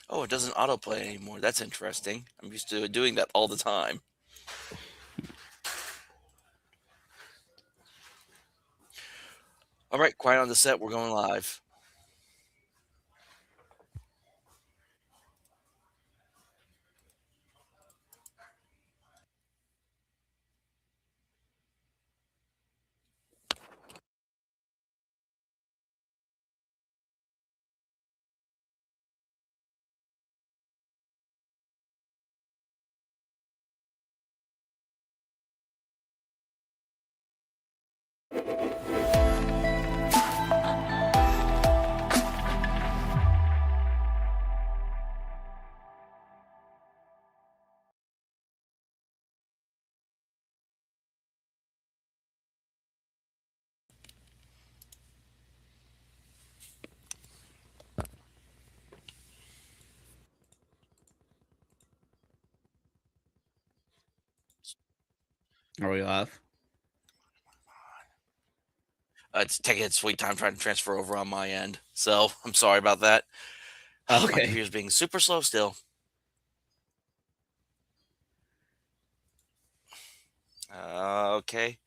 Oh, it doesn't autoplay anymore. That's interesting. I'm used to doing that all the time. All right, quiet on the set. We're going live. Are we live? It's taking its sweet time trying to transfer over on my end. So I'm sorry about that. My Okay. computer's being super slow still. Okay.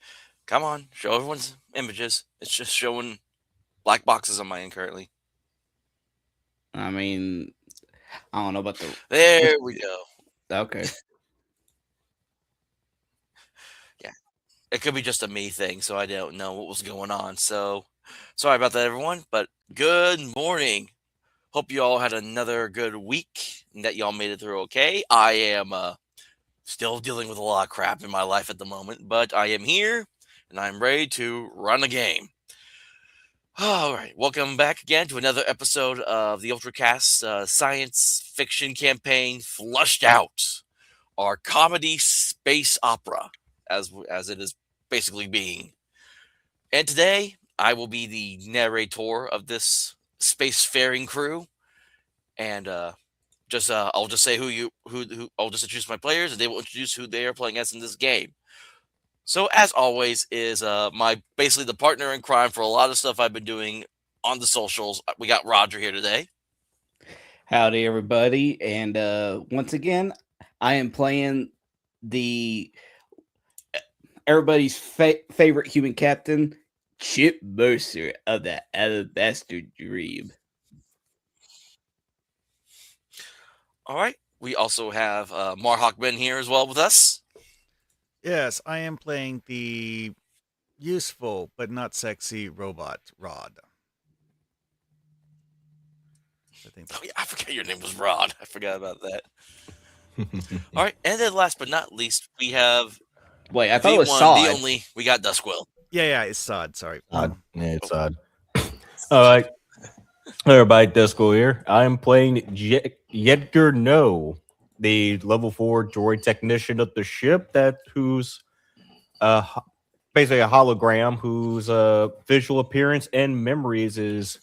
Come on. Show everyone's images. It's just showing black boxes on my end currently. I mean, I don't know about the. There we go. Okay. Yeah. It could be just a me thing, so I don't know what was going on. So sorry about that, everyone. But good morning. Hope you all had another good week and that y'all made it through okay. I am still dealing with a lot of crap in my life at the moment, but I am here and I'm ready to run a game. All right, welcome back again to another episode of the Ultracast science fiction campaign, Flushed Out, our comedy space opera, as it is basically being. And today, I will be the narrator of this spacefaring crew, and just I'll just say who I'll just introduce my players, and they will introduce who they are playing as in this game. So as always is my basically the partner in crime for a lot of stuff I've been doing on the socials. We got Roger here today. Howdy, everybody. And once again, I am playing the everybody's favorite human captain, Chip Mercer of the Alabaster Dream. All right. We also have Marhawk here as well with us. Yes, I am playing the useful but not sexy robot Rod. I think Oh that's yeah, I forget your name was Rod. I forgot about that. All right, and then last but not least, we have Wait, I thought it the was one, the Sod. only. We got Duskwill. yeah, it's Sod. Sorry. Odd. Yeah, Oh, it's odd. All right. Everybody, Disco here. I'm playing Yedgar No, the level 4 droid technician of the ship who's ho- basically a hologram whose visual appearance and memories is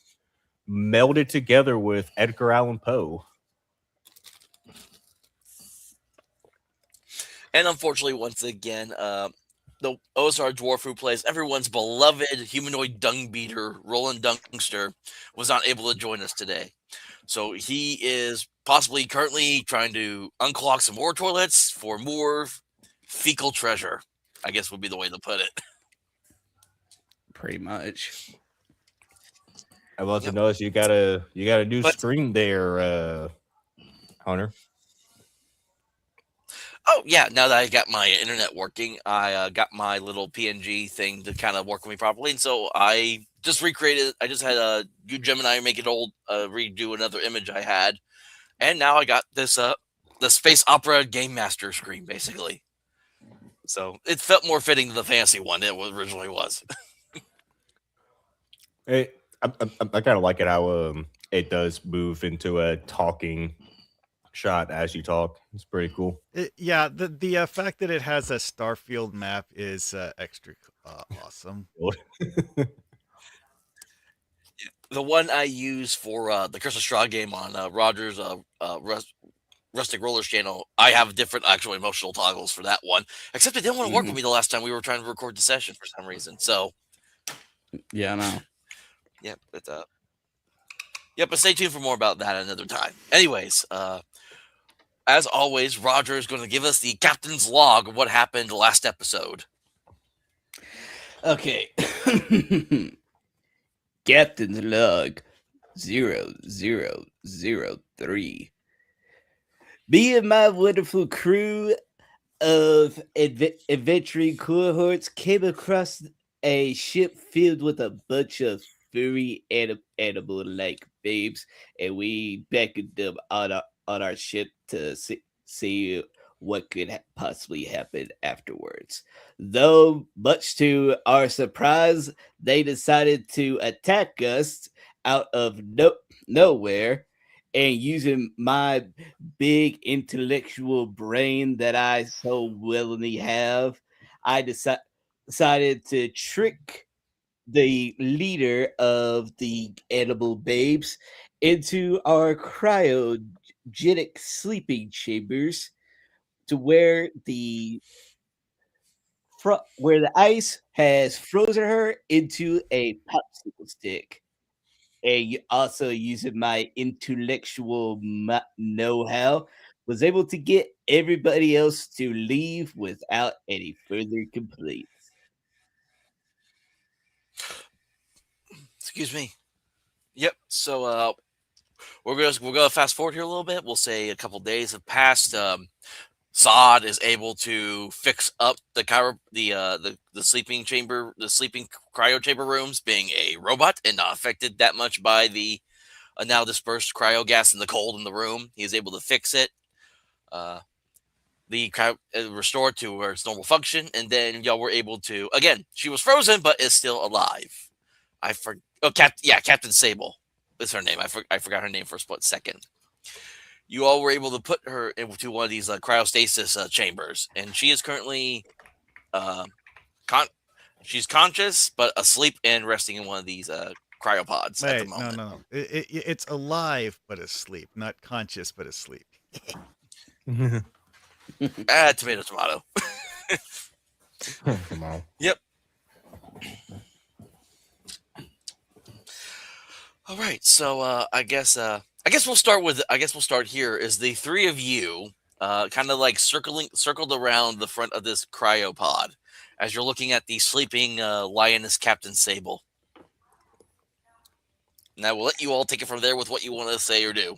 melded together with Edgar Allan Poe. and unfortunately, once again, the Ozar dwarf who plays everyone's beloved humanoid dung beater, Roland Dungster, was not able to join us today. So he is possibly currently trying to unclog some more toilets for more fecal treasure, I guess would be the way to put it. Pretty much. I also Yep. noticed you got a new But stream there, Hunter. oh yeah, now that I got my internet working, I got my little PNG thing to kind of work with me properly, and so I just recreated. I just had a good Gemini make it old, redo another image I had, and now I got this the space opera game master screen basically. So it felt more fitting to the fantasy one than it originally was. Hey, I kind of like it how it does move into a talking shot as you talk. It's pretty cool. Yeah, the fact that it has a Starfield map is extra awesome. The one I use for the Curse of Strahd game on Rogers Rustic Rollers channel, I have different actual emotional toggles for that one. Except it didn't want to work Hmm. with me the last time we were trying to record the session for some reason. So Yeah, I know. yeah, but Yep, but stay tuned for more about that another time. Anyways, as always, Roger is going to give us the captain's log of what happened last episode. Okay. Captain's log 0003. Me and my wonderful crew of adventuring cohorts came across a ship filled with a bunch of furry animal-like babes, and we beckoned them on our ship to see what could possibly happen afterwards. Though, much to our surprise, they decided to attack us out of nowhere, and using my big intellectual brain that I so willingly have, I decided to trick the leader of the animal babes into our cryogenic sleeping chambers, to where the ice has frozen her into a popsicle stick. And also using my intellectual know-how, was able to get everybody else to leave without any further complaints. Excuse me. Yep. So we're gonna fast forward here a little bit. We'll say a couple days have passed. Sod is able to fix up the sleeping chamber, the sleeping cryo chamber rooms, being a robot and not affected that much by the now dispersed cryo gas and the cold in the room. He is able to fix it. The cryo restored to its normal function, and then y'all were able to again. She was frozen, but is still alive. I forgot. Oh, Captain Sable is her name. I forgot her name for a split second. You all were able to put her into one of these cryostasis chambers, and she is currently she's conscious but asleep and resting in one of these cryopods at the Wait, moment. no. It's alive but asleep, not conscious but asleep. Tomato. Come on. Yep. All right, so I guess we'll start here. Is the three of you kind of like circled around the front of this cryopod as you're looking at the sleeping lioness Captain Sable. Now we'll let you all take it from there with what you want to say or do.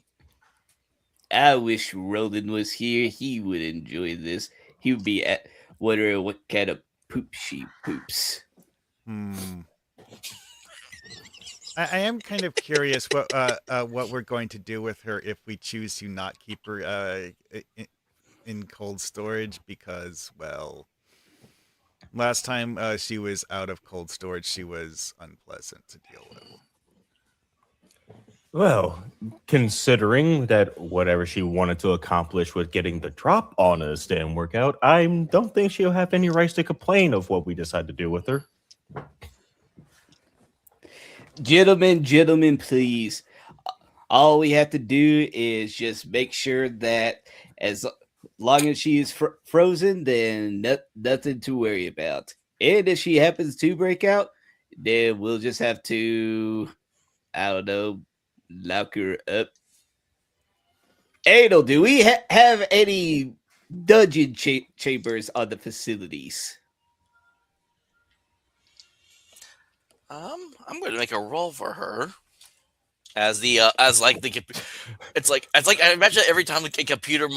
I wish Roland was here. He would enjoy this. He would be wondering what kind of poop she poops. I am kind of curious what we're going to do with her if we choose to not keep her in cold storage, because, well, last time she was out of cold storage, she was unpleasant to deal with. Well, considering that whatever she wanted to accomplish with getting the drop on us didn't work out, I don't think she'll have any rights to complain of what we decide to do with her. Gentlemen, please. All we have to do is just make sure that as long as she is frozen, then nothing to worry about. And if she happens to break out, then we'll just have to, I don't know, lock her up. Adel, do we have any dungeon chambers on the facilities? I'm going to make a roll for her. It's like I imagine every time a computer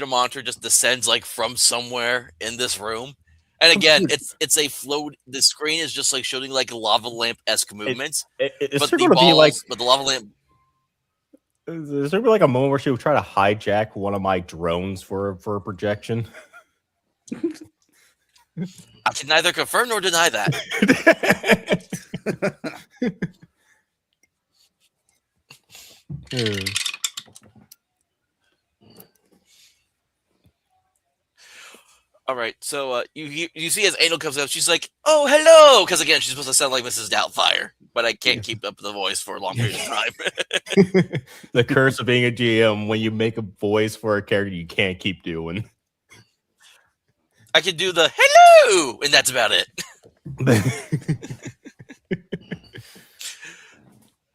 monitor just descends like from somewhere in this room, and again it's a float. The screen is just like showing like lava lamp esque movements, It's but going to be like, but the lava lamp. is there like a moment where she would try to hijack one of my drones for a projection? I can neither confirm nor deny that. All right, so you see as Angel comes out, she's like, "Oh, hello," because again she's supposed to sound like Mrs. Doubtfire, but I can't keep up the voice for a long period of time. The curse of being a GM: when you make a voice for a character, you can't keep doing. I can do the hello, and that's about it.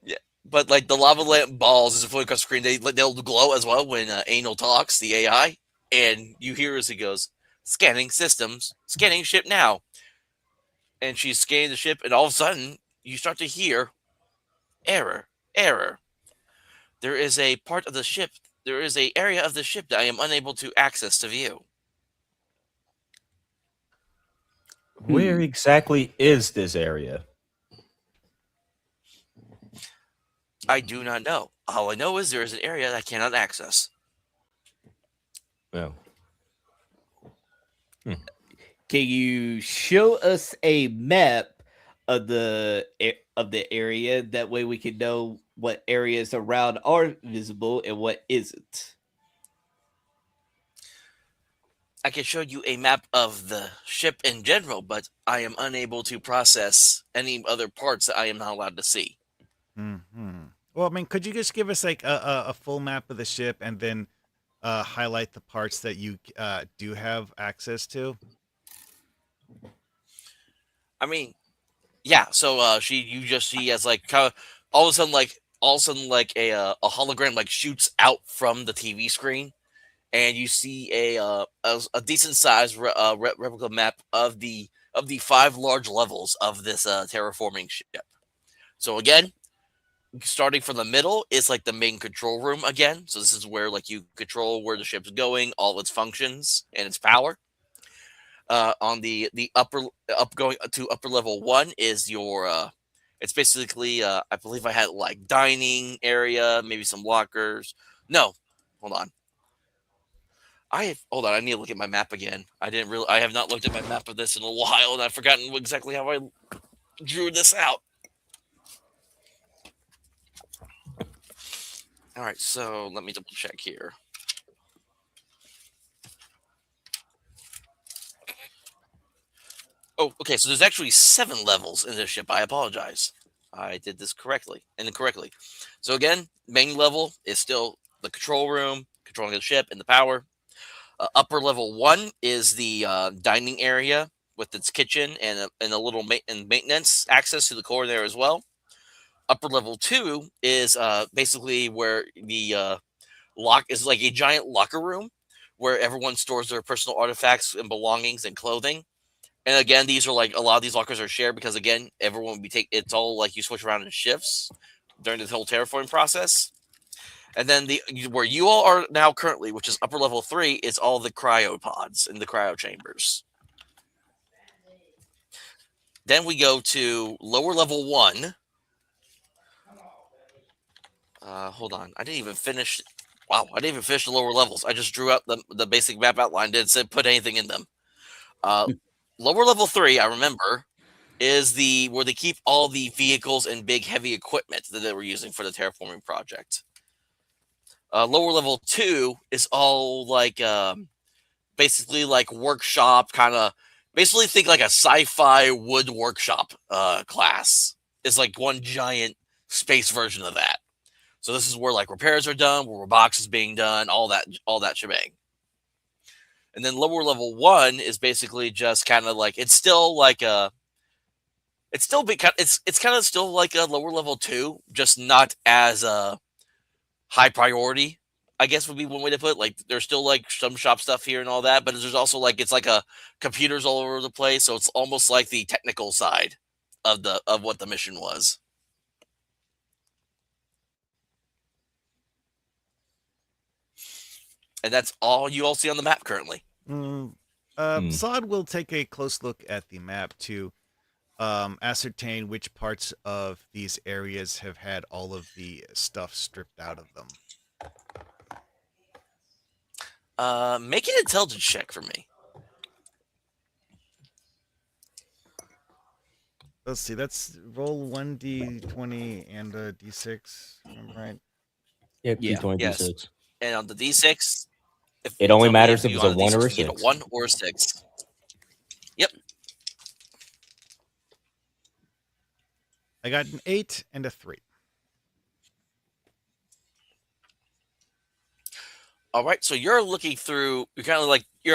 Yeah, but like the lava lamp balls as a floating across the screen, they'll glow as well when Anal talks, the AI, and you hear as he goes, "Scanning systems, scanning ship now," and she's scanning the ship, and all of a sudden you start to hear error, error. There is a part of the ship. There is a area of the ship that I am unable to access to view. Where exactly is this area? I do not know. All I know is there is an area that I cannot access. Well, Can you show us a map of the area? That way we can know what areas around are visible and what isn't. I can show you a map of the ship in general, but I am unable to process any other parts that I am not allowed to see. Well, I mean, could you just give us like a full map of the ship and then highlight the parts that you do have access to? I mean, yeah. So you just see as like kind of all of a sudden like a hologram like shoots out from the TV screen, and you see a decent sized replica map of the 5 large levels of this terraforming ship. So again, starting from the middle is like the main control room again. So this is where like you control where the ship's going, all its functions and its power. On the up going to upper level 1 is your it's basically I believe I had like dining area, maybe some lockers. No, hold on. Hold on. I need to look at my map again. I have not looked at my map of this in a while, and I've forgotten exactly how I drew this out. All right, so let me double check here. Oh, okay. So there's actually 7 levels in this ship. I apologize. I did this incorrectly. So again, main level is still the control room, controlling the ship and the power. Upper level 1 is the dining area with its kitchen and a little maintenance access to the core there as well. Upper level 2 is basically where the lock is like a giant locker room where everyone stores their personal artifacts and belongings and clothing. And again, these are like a lot of these lockers are shared because again, everyone will be it's all like you switch around in shifts during the whole terraforming process. And then where you all are now currently, which is upper level 3, is all the cryopods and the cryo chambers. Then we go to lower level 1. Hold on, I didn't even finish. Wow, I didn't even finish the lower levels. I just drew out the basic map outline. Didn't say put anything in them. Lower level 3, I remember, is where they keep all the vehicles and big heavy equipment that they were using for the terraforming project. Lower level 2 is all like basically like workshop kind of. Basically, think like a sci-fi wood workshop class. It's like one giant space version of that. So this is where like repairs are done, where robotics is being done, all that shebang. And then lower level 1 is basically just kind of like it's still like a. It's still it's kind of still like a lower level 2, just not as high priority, I guess would be one way to put it. Like there's still like some shop stuff here and all that, but there's also like it's like a computers all over the place, so it's almost like the technical side of what the mission was. And that's all you all see on the map currently. Sod will take a close look at the map to ascertain which parts of these areas have had all of the stuff stripped out of them. Make an intelligence check for me. Let's see. That's roll 1d20 and a d6. Right? Yep, Yeah. D20, Yes. D6. And on the D6, It only tell me matters if you it's a on the 1 or a D6 you get 6. a 1 or a 6. Yep. I got an 8 and a 3. All right, so you're looking through. You're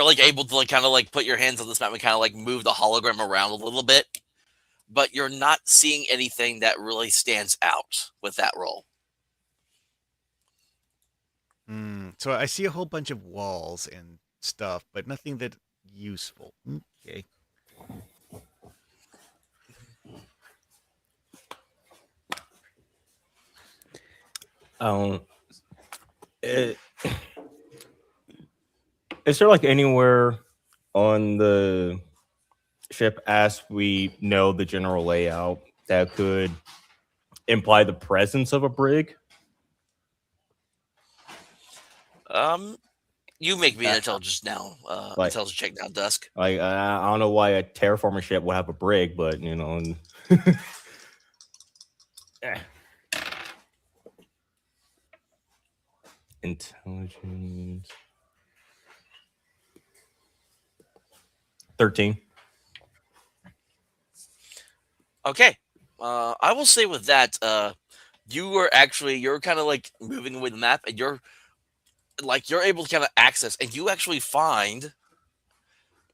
like able to like kind of like put your hands on this map and kind of like move the hologram around a little bit. but you're not seeing anything that really stands out with that roll. So I see a whole bunch of walls and stuff, but nothing that useful. Okay. Is there like anywhere on the ship, as we know the general layout, that could imply the presence of a brig? You make me an intelligence now. Intelligence check now, Dusk. Like I don't know why a terraformer ship would have a brig, but you know. Intelligence 13. Okay. I will say with that, you're kind of like moving with the map, and you're able to kind of access, and you actually find,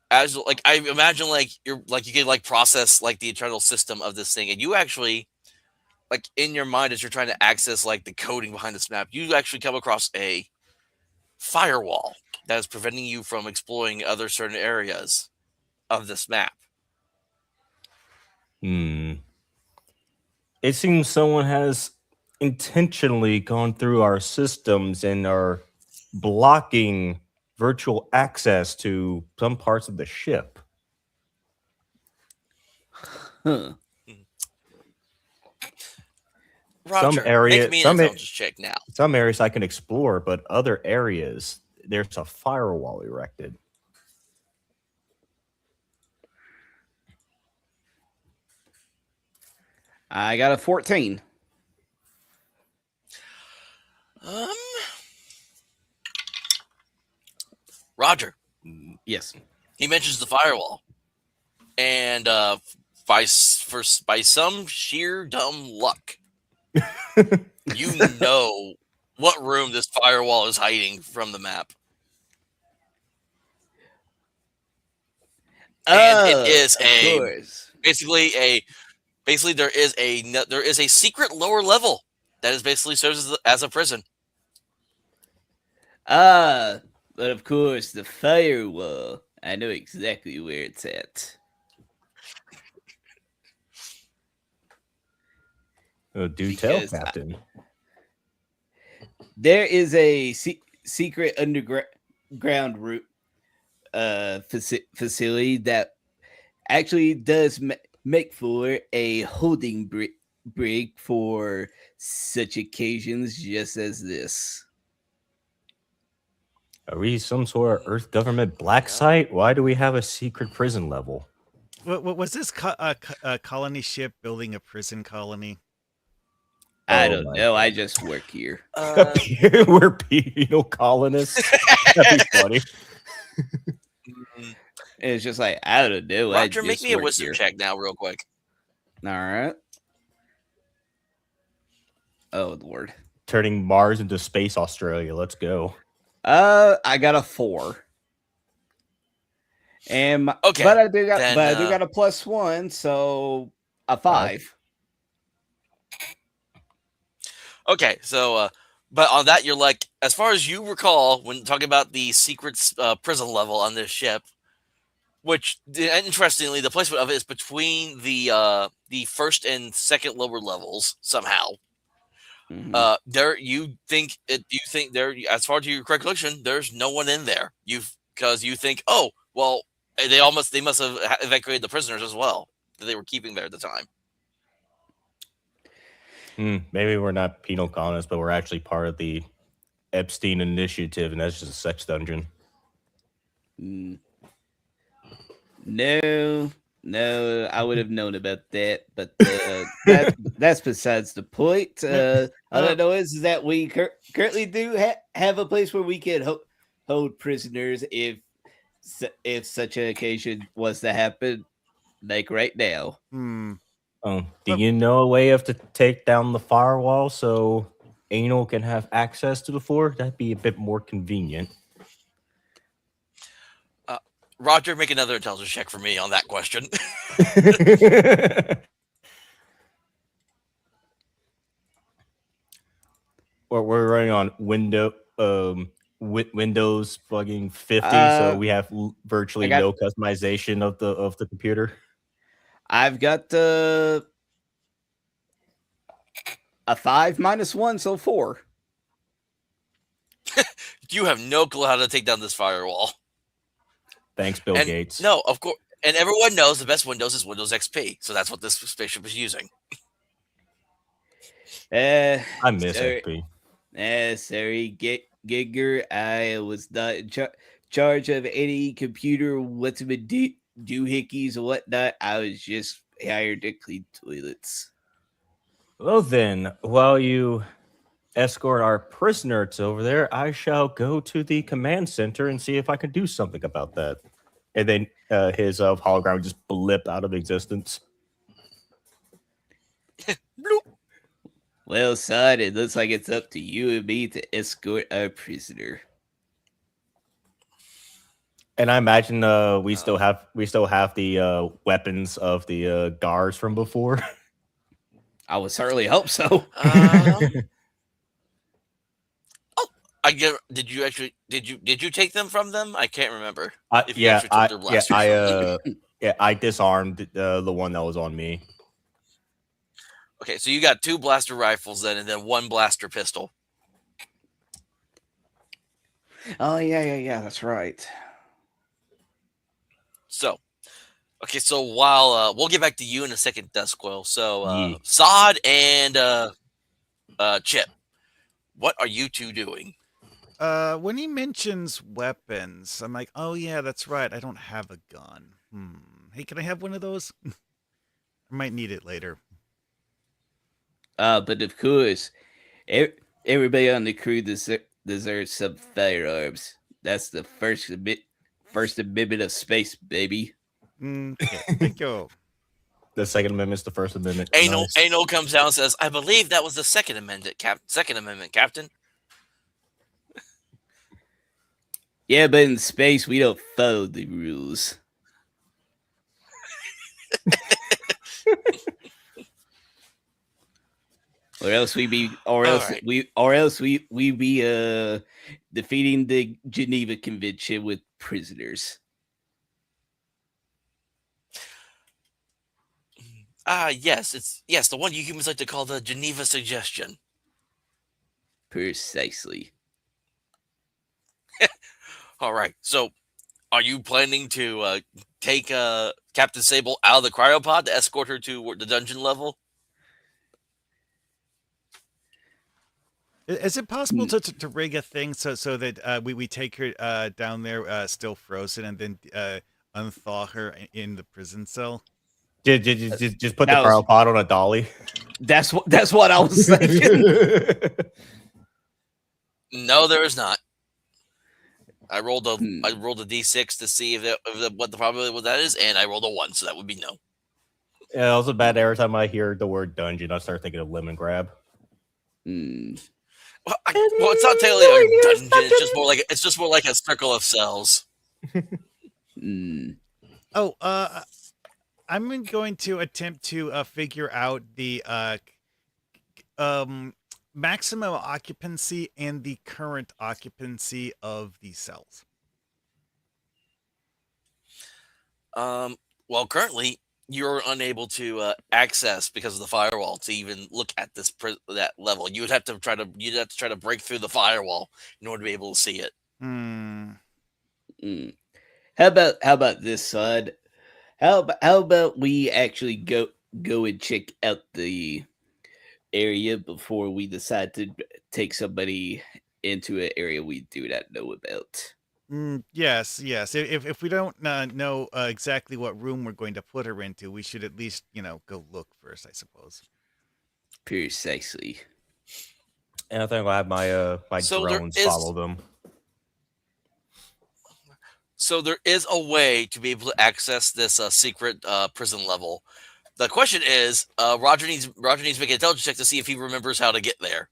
as like I imagine, like you can like process like the internal system of this thing, and you actually, like in your mind as you're trying to access like the coding behind this map, you actually come across a firewall that is preventing you from exploring other certain areas of this map. It seems someone has intentionally gone through our systems and are blocking virtual access to some parts of the ship. Huh. Roger, make me an intelligence check now. Some areas I can explore, but other areas there's a firewall erected. I got a 14. Roger. Yes. He mentions the firewall, and by some sheer dumb luck, you know what room this firewall is hiding from the map. And it is basically there is a secret lower level that is basically serves as a prison. But of course the firewall, I know exactly where it's at. Oh, do tell, Captain. There is a secret underground route facility that actually does make for a holding brig for such occasions just as this. Are we some sort of Earth government black site? Why do we have a secret prison level? What was this colony ship building a prison colony? I don't know. I just work here. We're penal colonists. That'd be funny. It's just like, I don't know. Roger, make me a wisdom check now, real quick. All right. Oh Lord! Turning Mars into space Australia. Let's go. I got a 4. And okay, but I do got a +1, so a 5. Okay, so but on that, you're like, as far as you recall, when talking about the secret prison level on this ship, which interestingly, the placement of it is between the first and second lower levels somehow. There, you think there, as far as your recollection, there's no one in there. Because you think, oh well, they must have evacuated the prisoners as well that they were keeping there at the time. Maybe we're not penal colonists, but we're actually part of the Epstein Initiative, and that's just a sex dungeon. No, I would have known about that, but that's besides the point. All I know is that we currently do have a place where we can hold prisoners if such an occasion was to happen, like right now. Do you know a way to take down the firewall so Anal can have access to the floor? That'd be a bit more convenient. Roger, make another intelligence check for me on that question. We're running on Windows fucking 50, so Uh, we have I virtually got. no customization of the computer. I've got a 5 - 1, so 4. You have no clue how to take down this firewall. Thanks, Bill And Gates. no, of course, and everyone knows the best Windows is Windows XP, so that's what this spaceship is using. Uh, I miss sorry, XP. sorry, Giger. I was not in charge of any computer what's been doohickeys or whatnot. I was just hired to clean toilets. Well then, while you escort our prisoner to over there, I shall go to the command center and see if I can do something about that. And then his hologram would just blip out of existence. Bloop. Well, son, it looks like it's up to you and me to escort our prisoner. And I imagine we still have the weapons of the guards from before. I would certainly hope so. I get. Did you take them from them? I can't remember. If you Yeah, actually took their blasters from them. I disarmed the one that was on me. Okay, so you got 2 blaster rifles then, and then 1 blaster pistol. Oh yeah. That's right. So, okay, so while we'll get back to you in a second, Duskwell. So, Yeah. Sod and Chip, what are you two doing? When he mentions weapons, I'm like, oh yeah, that's right. I don't have a gun. Hey, can I have one of those? I might need it later. But of course, everybody on the crew deserves some firearms. That's the first amendment of space, baby. Okay, thank you. The Second Amendment's the First Amendment. Anal Nice. comes down and says, "I believe that was the Second Amendment, Captain." Yeah, but in space we don't follow the rules. Or else we be defeating the Geneva Convention with prisoners. Yes, the one you humans like to call the Geneva Suggestion. Precisely. All right. So, are you planning to take Captain Sable out of the cryopod to escort her to the dungeon level? Is it possible to rig a thing so that we take her down there still frozen and then unthaw her in the prison cell? Just put the cryopod on a dolly. That's what I was thinking. No, there is not. I rolled a d6 to see what the probability of that is, and I rolled a 1, so that would be no. Yeah, also bad. Every time I hear the word dungeon, I start thinking of lemon grab. Well, it's not technically a dungeon. It's just more like a circle of cells. Oh, I'm going to attempt to figure out the maximum occupancy and the current occupancy of these cells. Well, currently you're unable to access because of the firewall to even look at that level. You'd have to try to break through the firewall in order to be able to see it. How about this, son? How about we actually go and check out the area before we decide to take somebody into an area we do not know about? Yes. If we don't know exactly what room we're going to put her into, we should at least, go look first, I suppose. Precisely. And I think I'll have my drones follow them. So there is a way to be able to access this secret prison level. The question is, Roger needs to make an intelligence check to see if he remembers how to get there.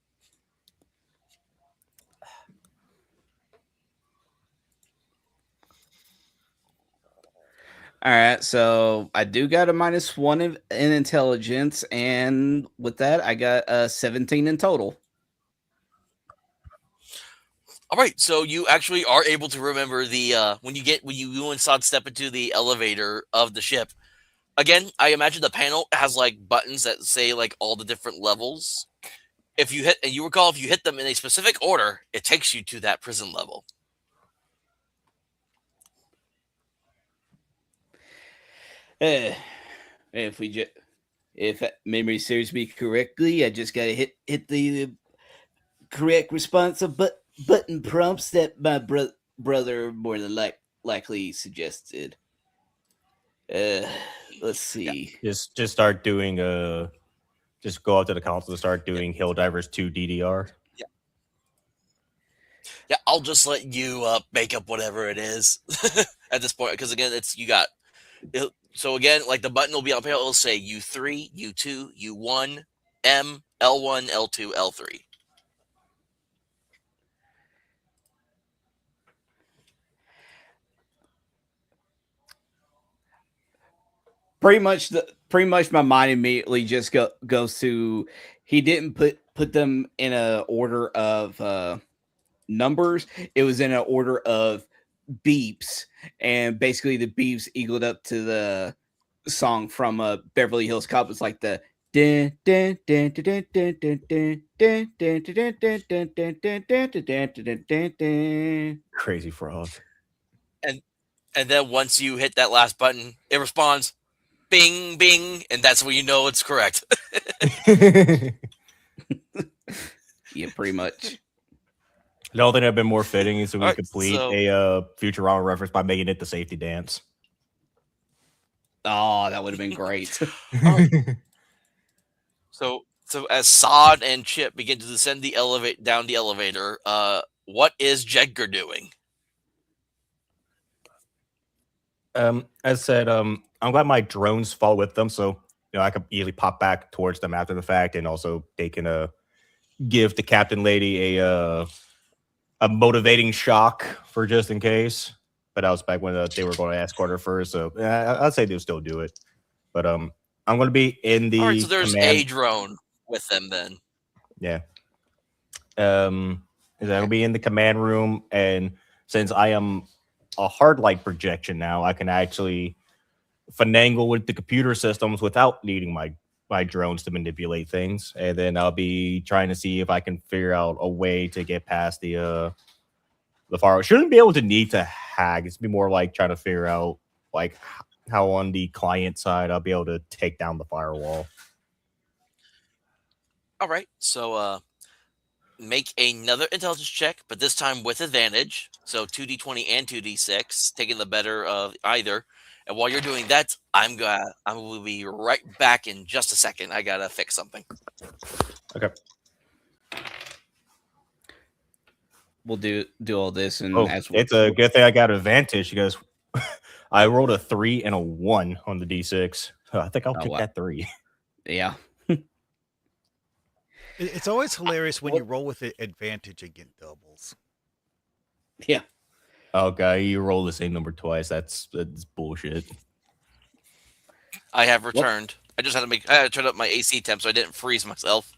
All right, so I do got a -1 in intelligence, and with that, I got a 17 in total. All right, so you actually are able to remember the when you and Sod step into the elevator of the ship. Again, I imagine the panel has like buttons that say like all the different levels. If you hit, and you recall, if you hit them in a specific order, it takes you to that prison level. Uh, if we just, if memory serves me correctly, I just gotta hit the correct response of button prompts that my brother more than likely suggested. Uh, let's Yeah, see. Just start doing just go up to the console and start yeah, doing Hill Divers 2 DDR. yeah. Yeah, I'll just let you make up whatever it is at this point, because again, it's you got. So again, like the button will be up here. It'll say U3, U2, U1, M, L1, L2, L3. Pretty much my mind immediately just goes to he didn't put them in a order of numbers. It was in an order of beeps, and basically the beeps equaled up to the song from Beverly Hills Cop. It's like the Crazy frog. And and then once you hit that last button, it responds bing bing, and that's when you know it's correct. Yeah, pretty much. The only thing that'd been more fitting is if we All right, complete so a Futurama reference by making it the safety dance. Oh, that would have been great. so as Sod and Chip begin to descend the elevate down the elevator, what is Jedgar doing? As I said, I'm glad my drones fall with them, so I could easily pop back towards them after the fact, and also they can give the Captain Lady a motivating shock for just in case. But that was back when they were going to escort her first, so I'd say they'll still do it. But I'm going to be in All right, the so there's a command. drone with them then. Yeah. I'll be in the command room, and since I am a hard light projection now, I can actually finagle with the computer systems without needing my drones to manipulate things. And then I'll be trying to see if I can figure out a way to get past the firewall. Shouldn't be able to need to hack. It's be more like trying to figure out like how on the client side I'll be able to take down the firewall. All right, so make another intelligence check, but this time with advantage. So 2d20 and 2d6, taking the better of either. And while you're doing that, I will be right back in just a second. I gotta fix something. Okay. We'll do all this, and Oh, as it's a good thing I got advantage because I rolled a 3 and a 1 on the d6. So I think I'll take wow. that 3. Yeah. It's always hilarious when you roll with advantage against doubles. Yeah. Okay, you roll the same number twice. That's bullshit. I have returned. I just had to turn up my AC temp so I didn't freeze myself.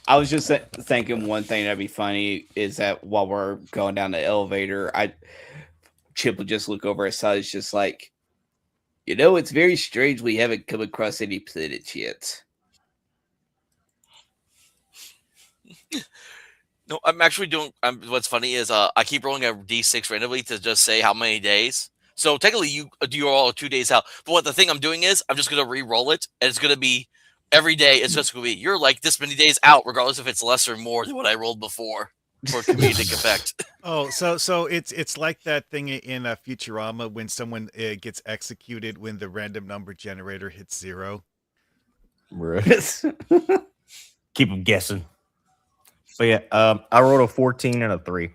I was just thinking one thing that'd be funny is that while we're going down the elevator, Chip would just look over at side. It's just like, it's very strange we haven't come across any planets yet. No, I'm actually doing. What's funny is I keep rolling a d6 randomly to just say how many days. So technically, you're all 2 days out. But what the thing I'm doing is I'm just gonna re-roll it, and it's gonna be every day. It's just gonna be you're like this many days out, regardless if it's less or more than what I rolled before for comedic effect. Oh, so it's like that thing in Futurama when someone gets executed when the random number generator hits 0. Right. Keep them guessing. So yeah, I rolled a 14 and a 3.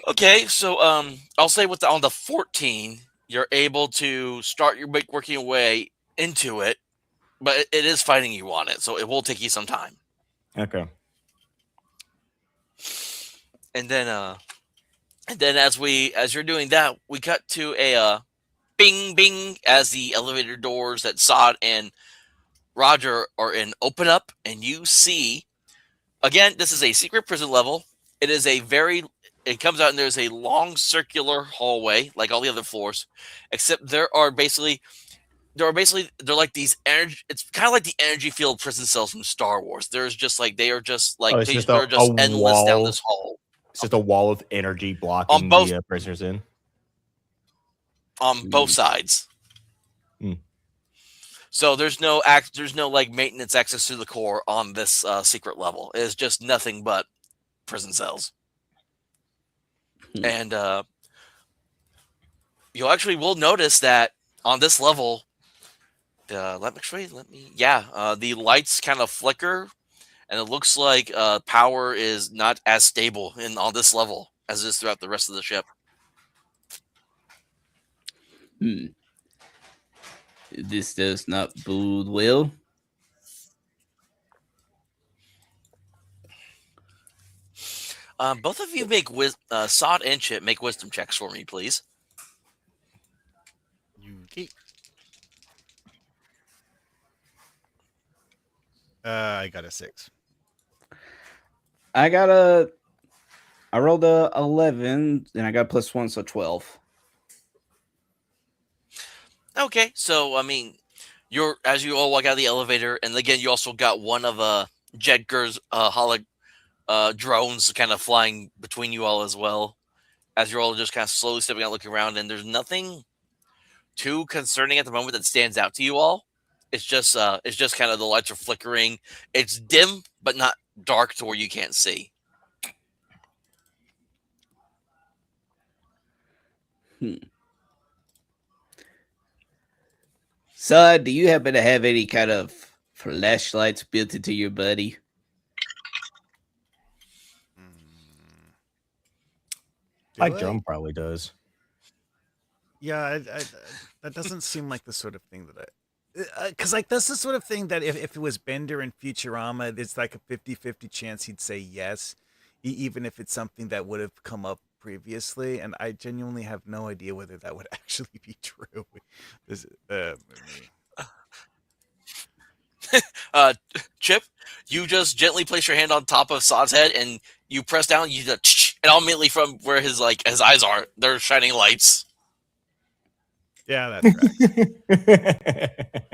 Okay, so I'll say on the 14, you're able to start working your way into it, but it is fighting you on it, so it will take you some time. Okay. And then And then as you're doing that, we cut to a bing bing as the elevator doors that Sod and Roger are in open up, and you see again. This is a secret prison level. It is a very it comes out and there's a long circular hallway like all the other floors, except they're like these energy. It's kind of like the energy field prison cells from Star Wars. There's just like they are just Oh, like it's just they're a just endless down wall. this hall It's just a wall of energy on blocking both the prisoners in. Mm. sides. Hmm. So there's no like maintenance access to the core on this secret level. It's just nothing but prison cells. Hmm. And you actually will notice that on this level, the lights kind of flicker, and it looks like power is not as stable in on this level as it is throughout the rest of the ship. Hmm. This does not bode well. Both of you Sod and Chip make wisdom checks for me, please. Okay. I got a 6. I rolled a 11, and I got +1, so 12. Okay, so I mean, as you all walk out of the elevator, and again, you also got one of Jedgar's drones kind of flying between you all as well, as you're all just kind of slowly stepping out, looking around, and there's nothing too concerning at the moment that stands out to you all. It's just kind of the lights are flickering. It's dim, but not dark to where you can't see. Hmm. Son, do you happen to have any kind of flashlights built into your buddy? Do Like I? Drum probably does. Yeah, that doesn't seem like the sort of thing that because like that's the sort of thing that if it was Bender in Futurama, it's like a 50-50 chance he'd say yes, even if it's something that would have come up previously. And I genuinely have no idea whether that would actually be true. This, me. Chip, you just gently place your hand on top of Sod's head, and you press down. You just and immediately from where his eyes are, they're shining lights. Yeah, that tracks.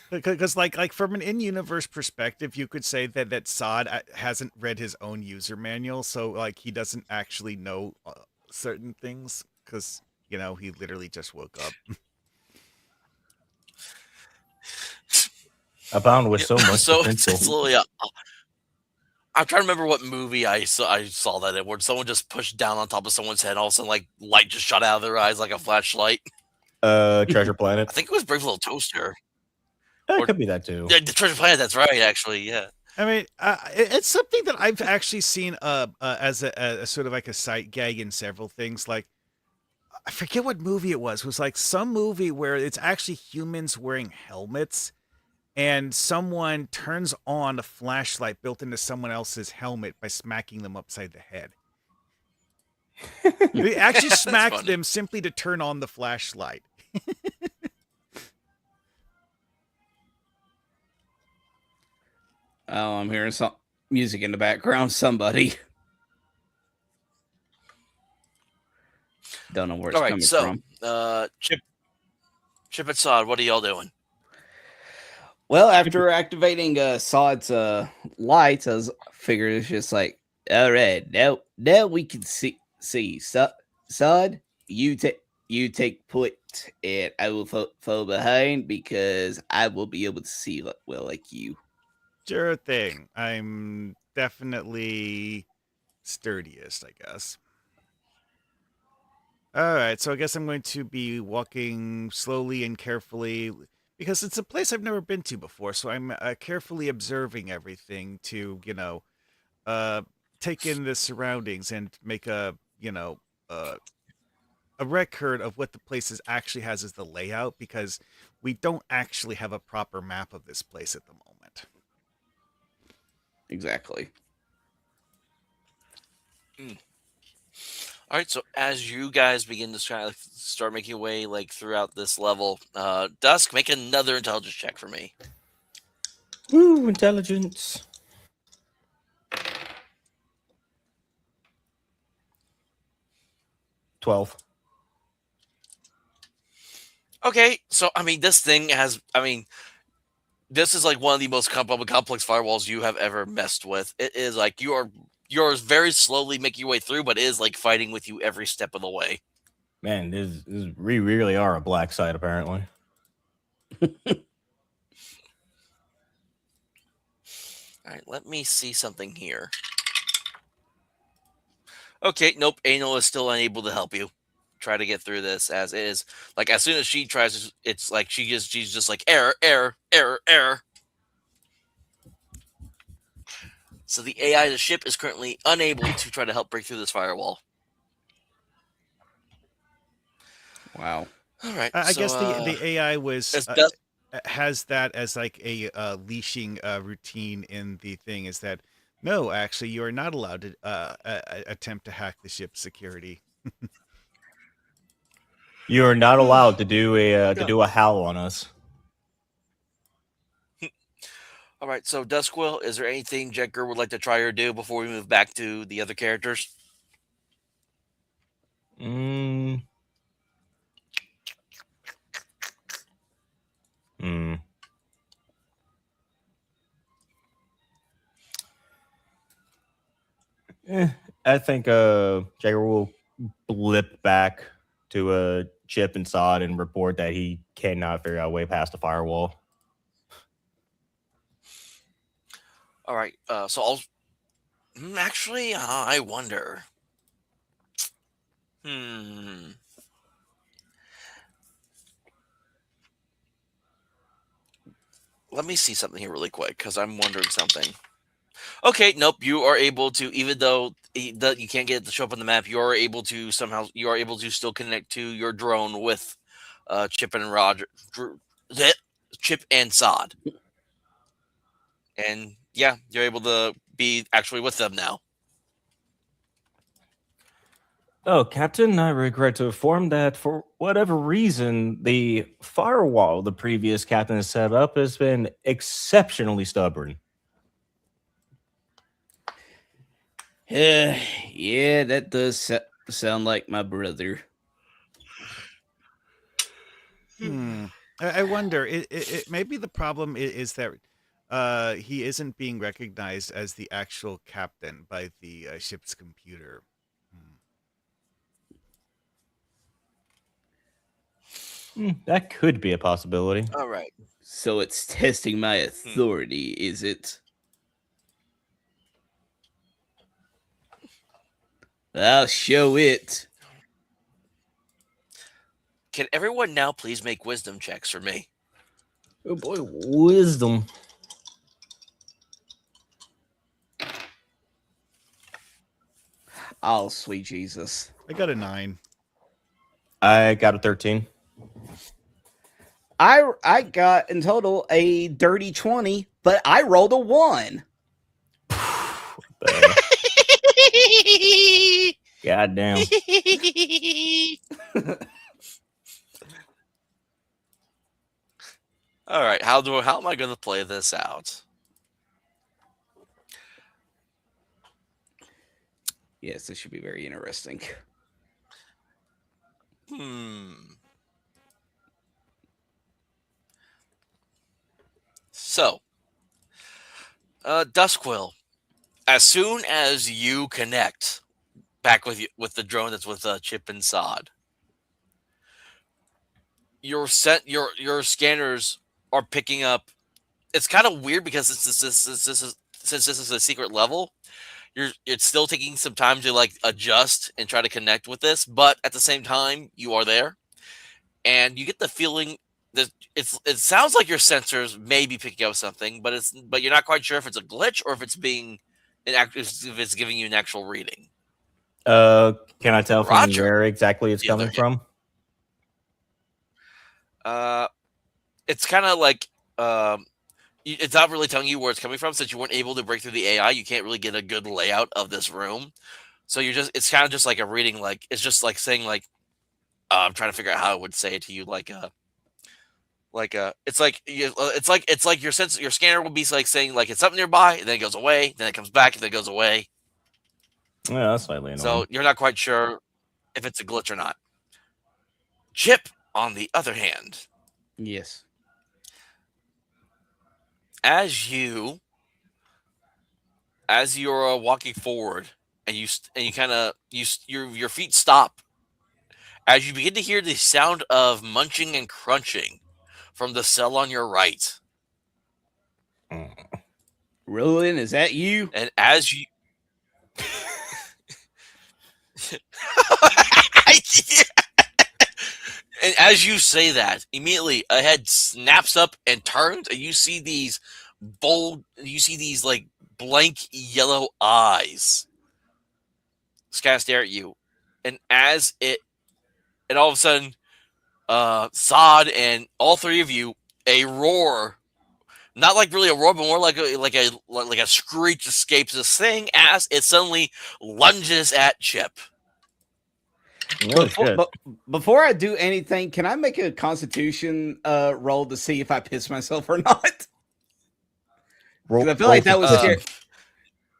Because like from an in-universe perspective, you could say that Sod hasn't read his own user manual, so like he doesn't actually know certain things because he literally just woke up. Abound with so much So potential. it's literally. I'm trying to remember what movie I saw that in, where someone just pushed down on top of someone's head, and all of a sudden, like light just shot out of their eyes like a flashlight. Treasure Planet. I think it was Brave Little Toaster. It Or- could be that too. The Treasure Planet. That's right, actually. Yeah. I mean, it's something that I've actually seen as a sort of like a sight gag in several things. Like, I forget what movie it was. It was like some movie where it's actually humans wearing helmets, and someone turns on a flashlight built into someone else's helmet by smacking them upside the head. They actually That's smacked funny. them simply to turn on the flashlight. Oh, I'm hearing some music in the background. Somebody. Don't know where it's All right, coming so from. Chip and Sod, what are y'all doing? Well, after activating Sod's lights, I was figuring it's just like, all right, now we can see. Sod, you take point, and I will fall behind because I will be able to see well like you. Sure thing. I'm definitely sturdiest, I guess. All right, so I guess I'm going to be walking slowly and carefully because it's a place I've never been to before. So I'm carefully observing everything to, take in the surroundings and make uh, a record of what the place actually has as the layout because we don't actually have a proper map of this place at the moment. Exactly. All right, so as you guys begin to kind of start making your way like throughout this level, Dusk, make another intelligence check for me. Woo, intelligence. 12. Okay, so I mean, this thing has, I mean, this is like one of the most complex firewalls you have ever messed with. It is like you're very slowly making your way through, but it is like fighting with you every step of the way. Man, we really are a black site, apparently. All right, let me see something here. Okay, nope, Anal is still unable to help you. Try to get through this as is. Like as soon as she tries, it's like she's just like error, error, error, error. So the AI of the ship is currently unable to try to help break through this firewall. Wow. All right, I so, guess the AI has that as like a leashing routine in the thing. Is that no? Actually, you are not allowed to attempt to hack the ship's security. You are not allowed to do a howl on us. All right, so Duskwill, is there anything Jedgar would like to try or do before we move back to the other characters? Mm. Hmm. I think Jagger will blip back to Chip and Sod and report that he cannot figure out a way past the firewall. All right, so I'll actually, I wonder. Let me see something here really quick because I'm wondering something. Okay, nope. You are able to, even though you can't get it to show up on the map, you are able to still connect to your drone with Chip and Chip and Sod, and yeah, you're able to be actually with them now. Oh, Captain, I regret to inform that for whatever reason, the firewall the previous captain has set up has been exceptionally stubborn. Yeah, that does sound like my brother. I wonder. Maybe the problem is that he isn't being recognized as the actual captain by the ship's computer. That could be a possibility. All right. So it's testing my authority, is it? I'll show it. Can everyone now please make wisdom checks for me? Oh boy, wisdom. Oh, sweet Jesus. I got a 9. I got a 13. I got in total a dirty 20, but I rolled a 1. God damn. All right, how am I going to play this out? Yes, this should be very interesting. So, Duskwill, as soon as you connect back with the drone that's with Chip and Sod, your scanners are picking up. It's kind of weird because since this is a secret level, it's still taking some time to like adjust and try to connect with this, but at the same time, you are there, and you get the feeling that it sounds like your sensors may be picking up something, but you're not quite sure if it's a glitch or if it's if it's giving you an actual reading. Can I tell from Roger. where exactly it's coming from? It's kind of like it's not really telling you where it's coming from since you weren't able to break through the AI. You can't really get a good layout of this room, So it's kind of just like a reading, like it's just like saying like I'm trying to figure out how I would say it to you, it's like it's like your scanner will be like saying like it's something nearby, and then it goes away, then it comes back, and then it goes away. Yeah, that's slightly annoying. So you're not quite sure if it's a glitch or not. Chip, on the other hand, Yes. as you're walking forward, and you kind of your feet stop as you begin to hear the sound of munching and crunching from the cell on your right. Roland, is that you? And as you and as you say that, immediately a head snaps up and turns, and you see these like blank yellow eyes kind of stare at you. And and all of a sudden, Sod and all three of you, a roar, not like really a roar, but more like a screech escapes this thing as it suddenly lunges at Chip. Oh, shit. Before I do anything, can I make a Constitution roll to see if I piss myself or not? Because I feel like that would scare.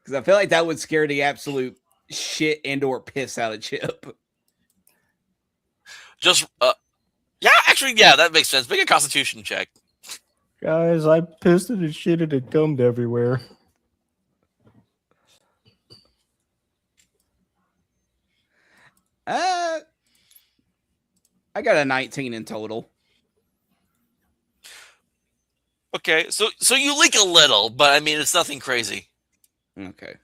Because I feel like that would scare the absolute shit and/or piss out of Chip. Just yeah, actually, yeah, that makes sense. Make a Constitution check. Guys, I pissed it and shit and it gummed everywhere. I got a 19 in total. Okay, so you leak a little, but I mean it's nothing crazy. Okay.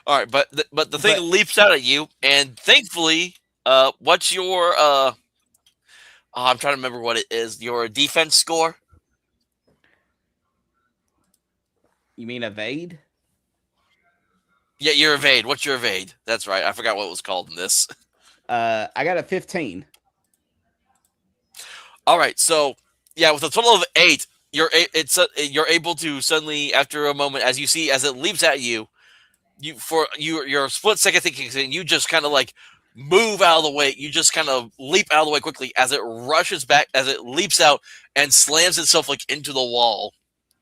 All right, but the thing leaps out at you, and thankfully, what's your I'm trying to remember what it is. Your defense score? You mean evade? Yeah, your evade. What's your evade? That's right. I forgot what it was called in this. I got a 15. All right, so yeah, with a total of 8, you're able to suddenly, after a moment, as it leaps at you, your split second thinking, you just kind of like move out of the way. You just kind of leap out of the way quickly as it rushes back, as it leaps out and slams itself like into the wall,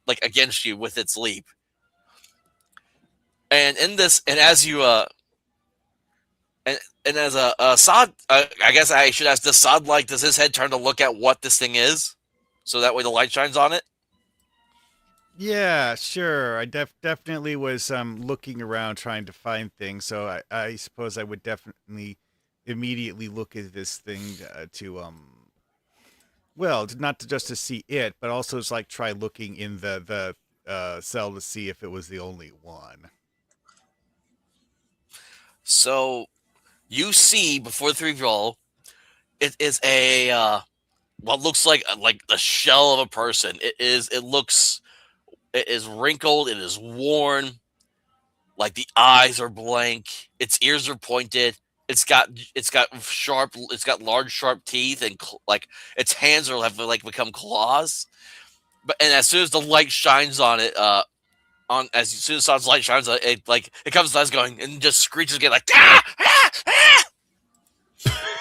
like against you with its leap. And in this, and as you and as a Sod, I guess I should ask: does Sod does his head turn to look at what this thing is, so that way the light shines on it? Yeah, sure. I definitely was looking around trying to find things, so I suppose I would definitely immediately look at this thing well, not just to see it, but also just like try looking in the cell to see if it was the only one. So you see before the three of y'all, it is a what looks like the shell of a person. It is wrinkled. It is worn. Like the eyes are blank. Its ears are pointed. It's got large sharp teeth, and like its hands have like become claws. And as soon as the light shines on it, as soon as Sod's light shines on it, it comes to us going and just screeches again like ah, ah, ah!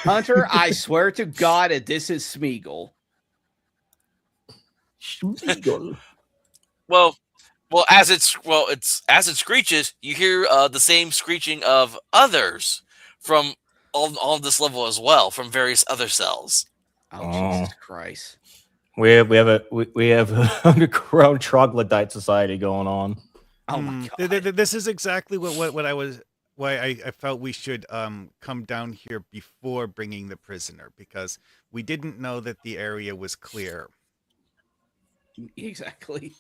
Hunter, I swear to God that this is Smeagol. Well, as it screeches, you hear the same screeching of others from on this level as well, from various other cells. Oh, Jesus Christ! We have a underground troglodyte society going on. Oh my God! This is exactly why I felt we should come down here before bringing the prisoner, because we didn't know that the area was clear. Exactly.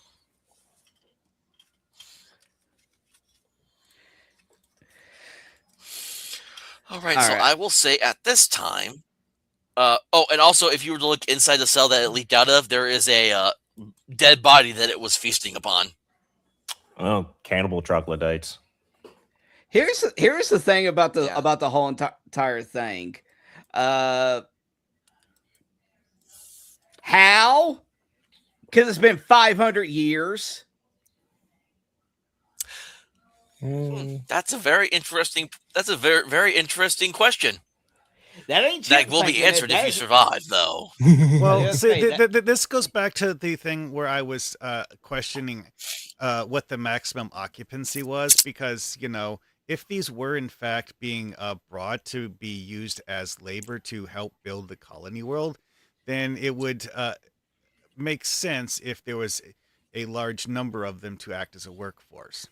All right, so I will say at this time, and also if you were to look inside the cell that it leaked out of, there is a dead body that it was feasting upon. Oh, cannibal troglodytes. Here's the thing about the whole entire thing. How? Because it's been 500 years. That's a very interesting. That's a very very interesting question. That ain't That Chip will be thinking it. answered if you That's survive, though. Well, gonna see, say that. this goes back to the thing where I was questioning what the maximum occupancy was, because if these were in fact being brought to be used as labor to help build the colony world, then it would make sense if there was a large number of them to act as a workforce.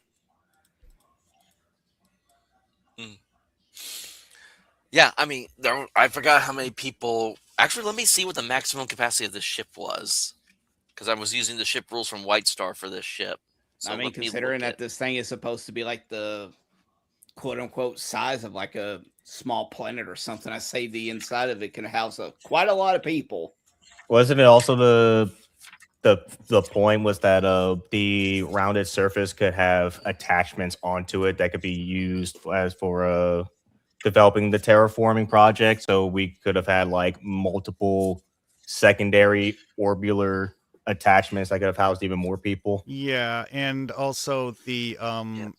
Yeah, I mean, I forgot how many people. Actually, let me see what the maximum capacity of the ship was, because I was using the ship rules from White Star for this ship. So I mean, let me considering look that at. this thing is supposed to be like the quote unquote size of like a small planet or something, I say the inside of it can house quite a lot of people. Wasn't it also the point was that the rounded surface could have attachments onto it that could be used as for developing the terraforming project, so we could have had like multiple secondary orbital attachments that could have housed even more people. Yeah, and also the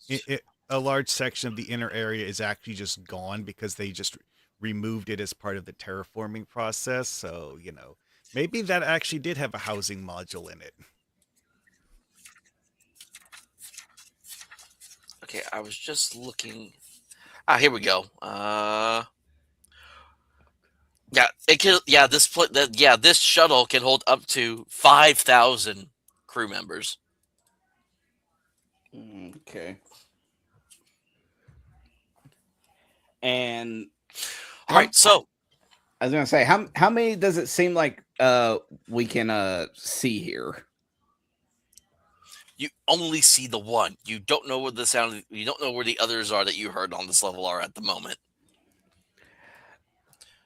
Yes. a large section of the inner area is actually just gone because they just removed it as part of the terraforming process. So, maybe that actually did have a housing module in it. Okay, I was just looking. Here we go. Yeah, it can. Yeah, this shuttle can hold up to 5,000 crew members. Okay. And All right, so I was gonna say, how many does it seem like we can see here? you only see the one. You don't know where the sound. You don't know where the others are that you heard on this level are at the moment.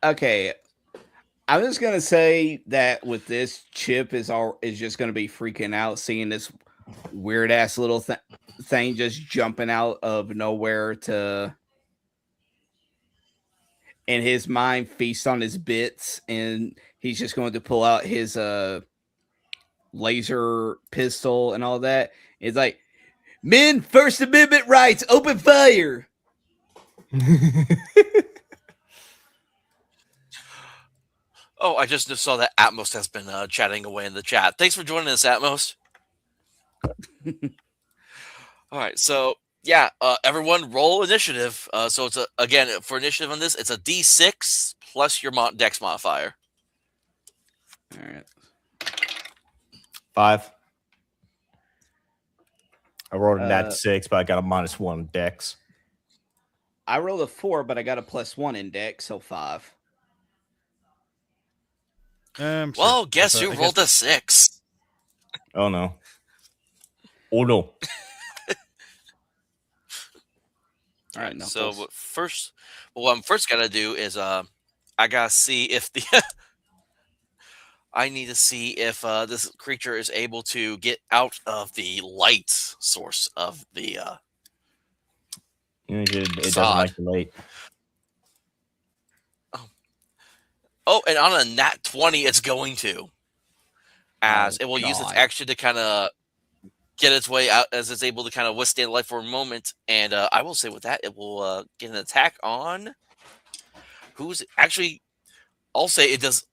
Okay, I'm just gonna say that with this, Chip is just gonna be freaking out seeing this weird ass little thing just jumping out of nowhere to, in his mind, feast on his bits, and he's just going to pull out his laser pistol and all that. It's like, men, First Amendment rights, open fire. Oh, I just saw that Atmos has been chatting away in the chat. Thanks for joining us, Atmos. All right, so yeah, everyone roll initiative. So it's again for initiative on this, it's a D6 plus your Dex modifier. All right. 5. I rolled a Uh, nat 6, but I got a -1 dex. I rolled a 4, but I got a +1 in dex, so 5. Sure. Well, guess I who guess- rolled a 6? Oh no. Oh no. All right, So Knuckles. what I'm first gotta do is I gotta see if the I need to see if this creature is able to get out of the light source of the It doesn't sod. like the light. Oh, and on a nat 20, it's going to. As it will use its God. action to kind of get its way out, as it's able to kind of withstand life for a moment. And I will say with that, it will get an attack on. Who's actually? I'll say it does.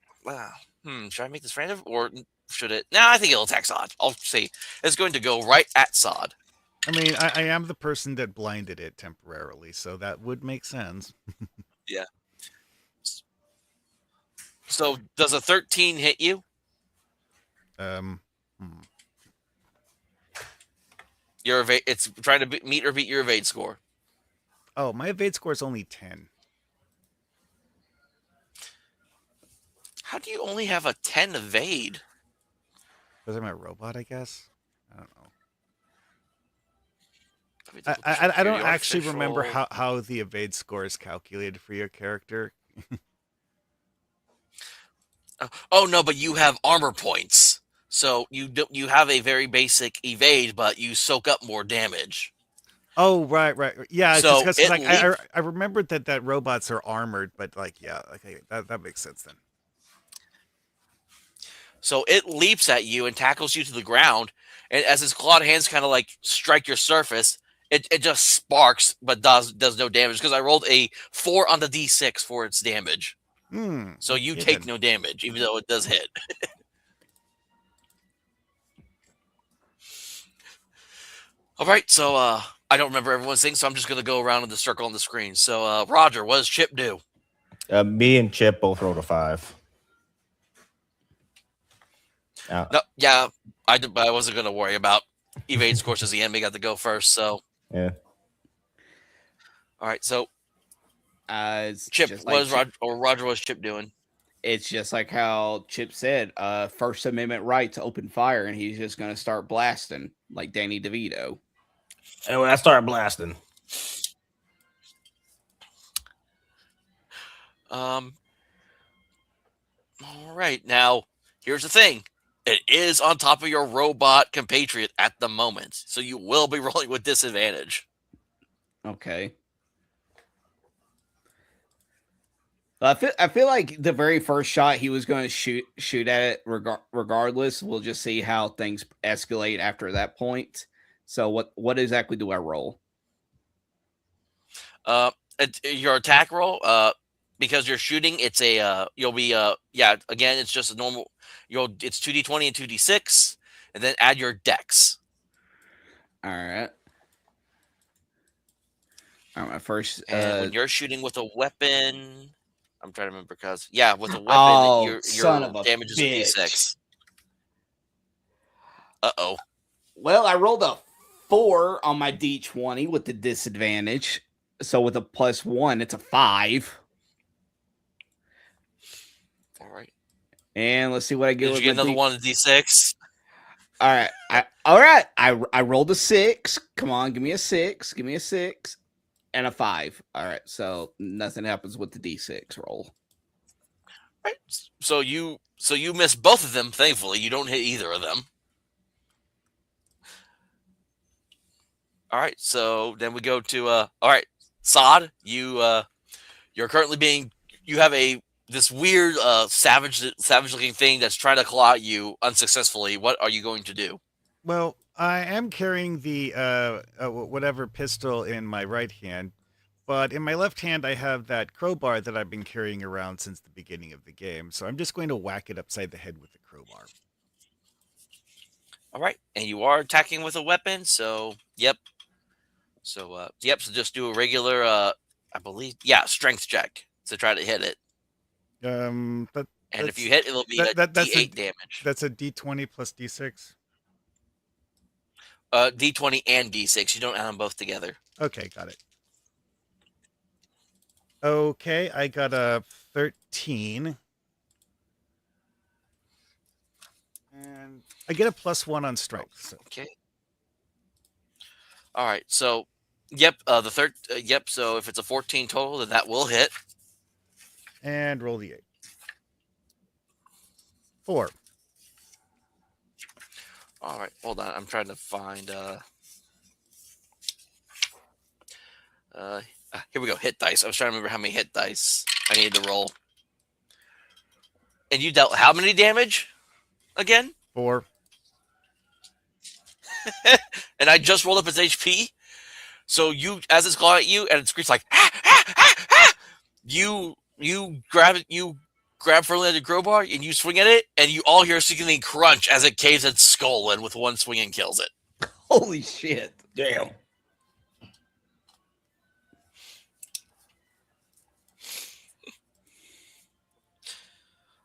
Should I make this random or should it? Nah, I think it'll attack Sod. I'll say it's going to go right at Sod. I mean, I am the person that blinded it temporarily, so that would make sense. Yeah. So does a 13 hit you? Your evade. It's trying to meet or beat your evade score. Oh, my evade score is only 10. How do you only have a 10 evade? Was I my robot? I guess. I don't know. Let me double check I here. don't Your actually remember official- how the evade score is calculated for your character. Oh no, but you have armor points, so you have a very basic evade, but you soak up more damage. Oh, right. Yeah, it's So just it because I remembered that robots are armored, but yeah, okay, that makes sense then. So it leaps at you and tackles you to the ground, and as its clawed hands kind of like strike your surface, it just sparks, but does no damage because I rolled a 4 on the d6 for its damage. So you okay take then. no damage, even though it does hit. All right, so I don't remember everyone's thing, so I'm just gonna go around in the circle on the screen. So Roger, what does Chip do? Me and Chip both rolled a 5. No, yeah, but I wasn't gonna worry about evade scores as the enemy got to go first. So Yeah. all right, so It's Chip, just what like is Roger? What's Chip doing? it's just like how Chip said, First Amendment right to open fire, and he's just gonna start blasting like Danny DeVito. And when I started blasting, All right, now here's the thing. It is on top of your robot compatriot at the moment, so you will be rolling with disadvantage. Okay. I feel like the very first shot he was going to shoot at it regardless. We'll just see how things escalate after that point. So what exactly do I roll? Your attack roll, because you're shooting, it's a you'll be yeah, again, it's just a normal. It's 2d20 and 2d6, and then add your dex. All right. All right, my first. And when you're shooting with a weapon, I'm trying to remember because with a weapon, Oh, your son of a damage is a bitch. d6. Uh-oh. Well, I rolled a 4 on my d20 with the disadvantage. So with a +1, it's a 5. All right. And let's see what I get. Did you get another one of d6? All right. I rolled a 6. Come on, give me a 6. Give me a 6 and a 5. All right. So nothing happens with the d6 roll. Right. So you miss both of them. Thankfully, you don't hit either of them. All right. So then we go to all right, Sod. You're currently you have this weird savage looking thing that's trying to claw at you unsuccessfully. What are you going to do? Well, I am carrying the whatever pistol in my right hand, but in my left hand I have that crowbar that I've been carrying around since the beginning of the game. So I'm just going to whack it upside the head with the crowbar. All right, and you are attacking with a weapon, so yep. So so just do a regular I believe strength check to try to hit it. And if you hit, it'll be a D8 damage. That's a D20 plus D6. D20 and D6. You don't add them both together. Okay, got it. Okay, I got a 13. And I get a +1 on strength. So. Okay. All right. So, yep. The third. Yep. So if it's a 14 total, then that will hit. And roll the 8. 4. All right. Hold on. I'm trying to find. Here we go. Hit dice. I was trying to remember how many hit dice I needed to roll. And you dealt how many damage? Again? 4. And I just rolled up its HP. So as it's clawing at you, and it screams like, ah, ah, ah, ah! You grab it. You grab firmly the crowbar, and you swing at it, and you all hear a sickening crunch as it caves its skull in with one swing and kills it. Holy shit! damn.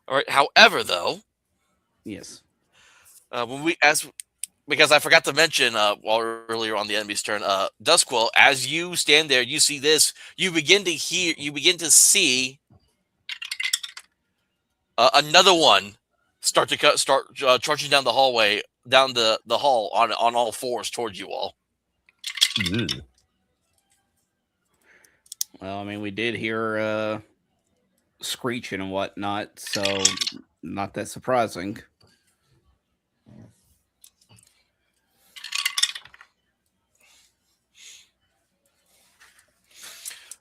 All right. However, though, yes, because I forgot to mention while earlier on the enemy's turn, Duskwell, as you stand there, you see this. You begin to see another one start charging down the hallway, down the hall on all fours towards you all. Ugh. well, I mean, we did hear screeching and whatnot, so not that surprising.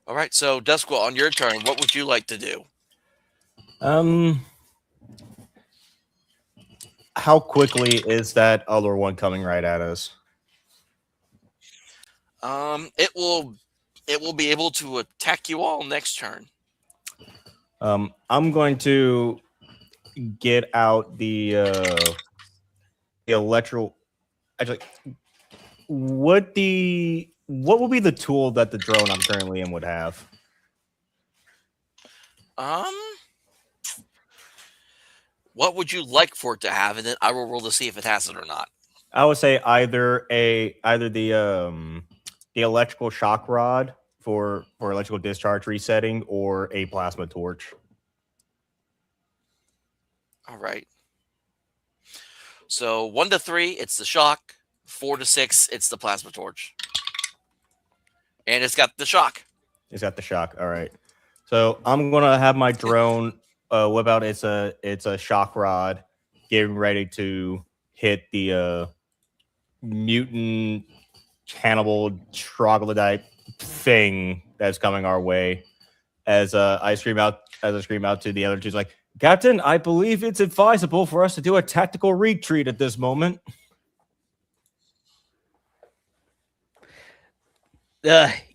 All right, so Duskwell, on your turn, what would you like to do? How quickly is that other one coming right at us? It will be able to attack you all next turn. I'm going to get out the electrical. Actually, what will be the tool that the drone I'm currently in would have? What would you like for it to have, and then I will roll to see if it has it or not. I would say either the electrical shock rod for electrical discharge resetting, or a plasma torch. All right. So 1 to 3, it's the shock. 4 to 6, it's the plasma torch. And it's got the shock. It's got the shock. All right. So I'm gonna have my drone whip out it's a shock rod, getting ready to hit the mutant cannibal troglodyte thing that's coming our way. As I scream out to the other two, like, Captain, I believe it's advisable for us to do a tactical retreat at this moment.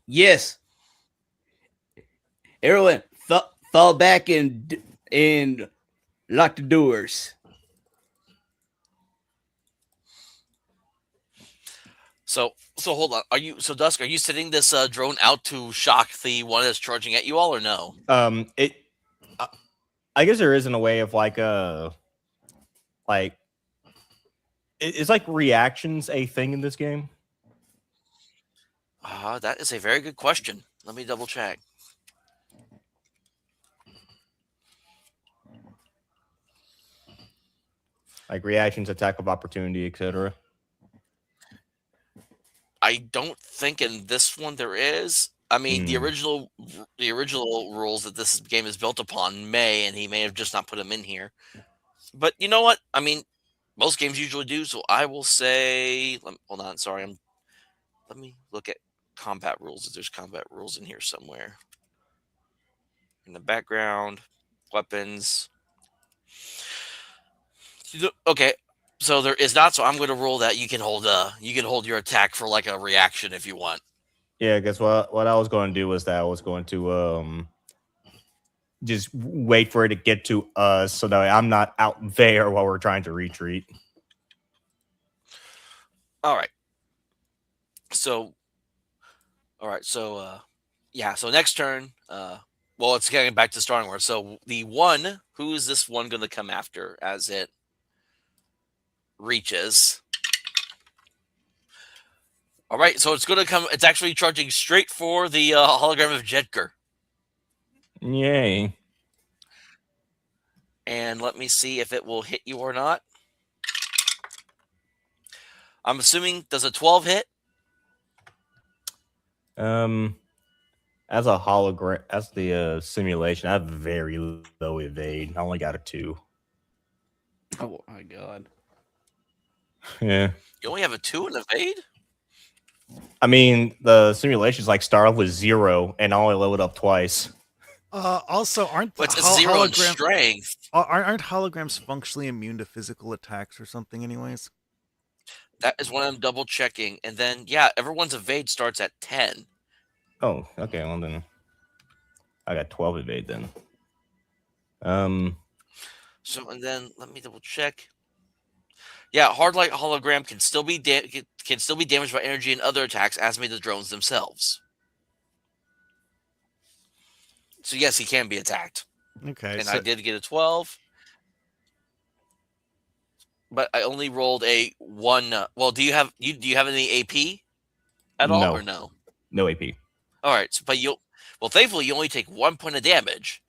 Yes. Everyone, fall back and lock the doors. So hold on. Dusk? Are you sending this drone out to shock the one that's charging at you all, or no? I guess there isn't a way of is like reactions a thing in this game? That is a very good question. Let me double check. Like reactions, attack of opportunity, etc. I don't think in this one there is. I mean, the original rules that this game is built upon may, and he may have just not put them in here. But you know what? I mean, most games usually do. So I will say, hold on. Sorry, let me look at combat rules. If there's combat rules in here somewhere, in the background, weapons. Okay, so there is not. So I'm going to roll that you can hold your attack for like a reaction if you want. Yeah, I guess what I was going to do was that I was going to just wait for it to get to us so that I'm not out there while we're trying to retreat. All right. So yeah. So next turn, well, it's getting back to starting word. So the one, who is this one going to come after as it reaches? All right, so it's going to come. It's actually charging straight for the hologram of Jedgar. Yay! And let me see if it will hit you or not. I'm assuming, does a 12 hit? As a hologram, as the simulation, I have very low evade. I only got a 2. Oh my god. Yeah. You only have a 2 in evade? I mean, the simulation's like start off with 0 and I only leveled up twice. Also, aren't But it's 0 in strength. Aren't holograms functionally immune to physical attacks or something? Anyways, that is what I'm double checking. And then yeah, everyone's evade starts at 10. Oh, okay. Well then, I got 12 evade then. So and then let me double check. Yeah, hard light hologram can still be damaged by energy and other attacks, as may the drones themselves. So yes, he can be attacked. okay. And So, I did get a 12, but I only rolled a 1. Well, do you have any AP at all, or no? No AP. All right, so, but thankfully you only take 1 point of damage,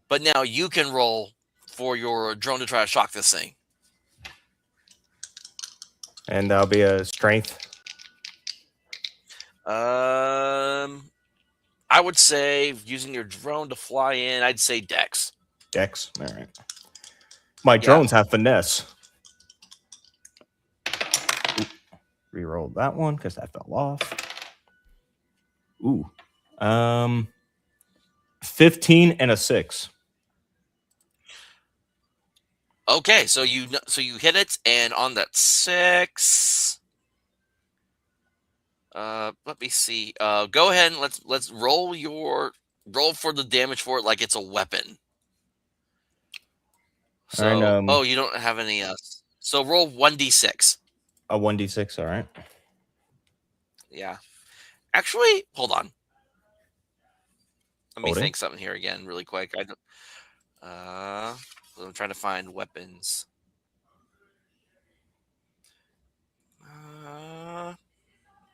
but now you can roll for your drone to try to shock this thing. And that'll be a strength. I would say using your drone to fly in, I'd say Dex. Dex. All right. My drones have finesse. Rerolled that one because that fell off. Ooh. 15 and a 6. Okay, so you hit it, and on that 6, Let me see. Go ahead and let's roll for the damage for it like it's a weapon. So, Alright, you don't have any. So roll 1d6. a 1d6, all right. Yeah. Actually, hold on. Let me Holding. think something here again, really quick. I don't. I'm trying to find weapons.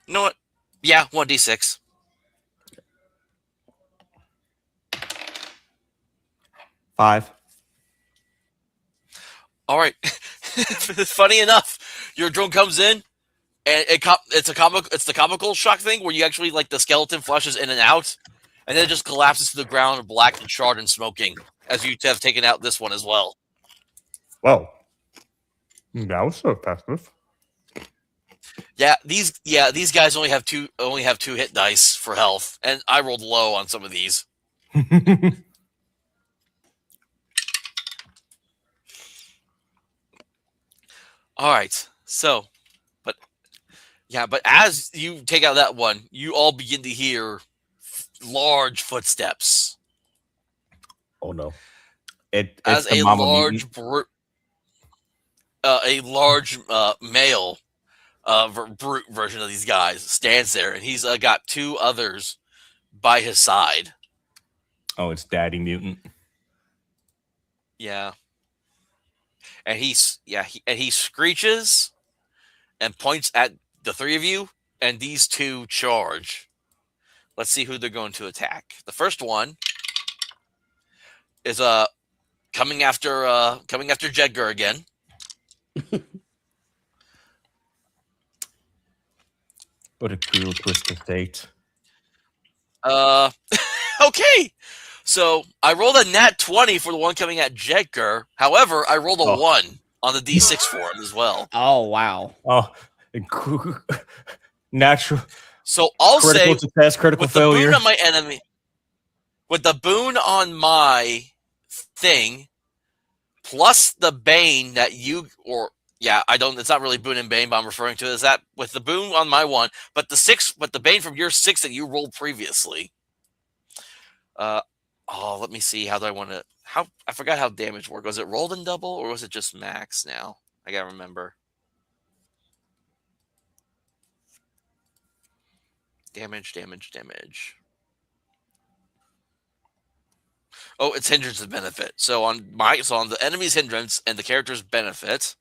You know what? Yeah, 1d6. 5. All right. Funny enough, your drone comes in, and it's the comical shock thing where you actually like the skeleton flushes in and out, and then it just collapses to the ground, black and charred and smoking, as you have taken out this one as well. Well, that was so effective. Yeah, these guys only have two hit dice for health, and I rolled low on some of these. All right, so, but as you take out that one, you all begin to hear large footsteps. Oh no! It's As the a mama large mutant. male brute version of these guys stands there, and he's got two others by his side. Oh, it's Daddy Mutant. Yeah, and he screeches and points at the three of you, and these two charge. Let's see who they're going to attack. The first one is coming after Jedgar again. What a cruel twist of fate. Okay. So I rolled a nat 20 for the one coming at Jedgar. However, I rolled a 1 on the d6 for him as well. Oh, wow. Oh, natural. So I'll critical say success, critical with the failure. boon on my enemy, with the boon on my thing, plus the bane that you it's not really boon and bane, but I'm referring to it as that with the boon on my one, but the bane from your 6 that you rolled previously. Let me see. How do I want to? I forgot how damage worked. Was it rolled in double or was it just max? Now I gotta remember. Damage. Oh, it's hindrance and benefit. So on the enemy's hindrance and the character's benefit.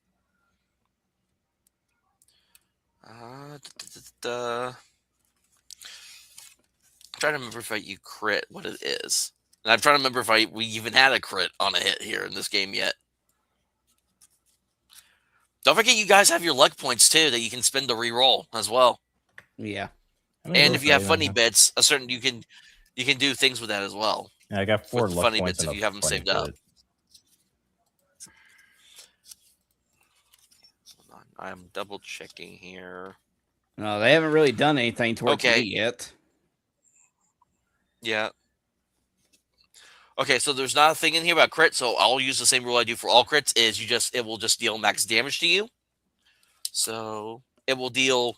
I'm trying to remember if you crit what it is. And I'm trying to remember if we even had a crit on a hit here in this game yet. Don't forget you guys have your luck points too that you can spend to reroll as well. Yeah. And if you have funny bits, you can do things with that as well. Yeah, I got 4 luck funny points bits if you have them saved up. Hold on, I'm double checking here. No, they haven't really done anything towards me yet. Yeah. Okay, so there's not a thing in here about crit, so I'll use the same rule I do for all crits, is it will just deal max damage to you. So it will deal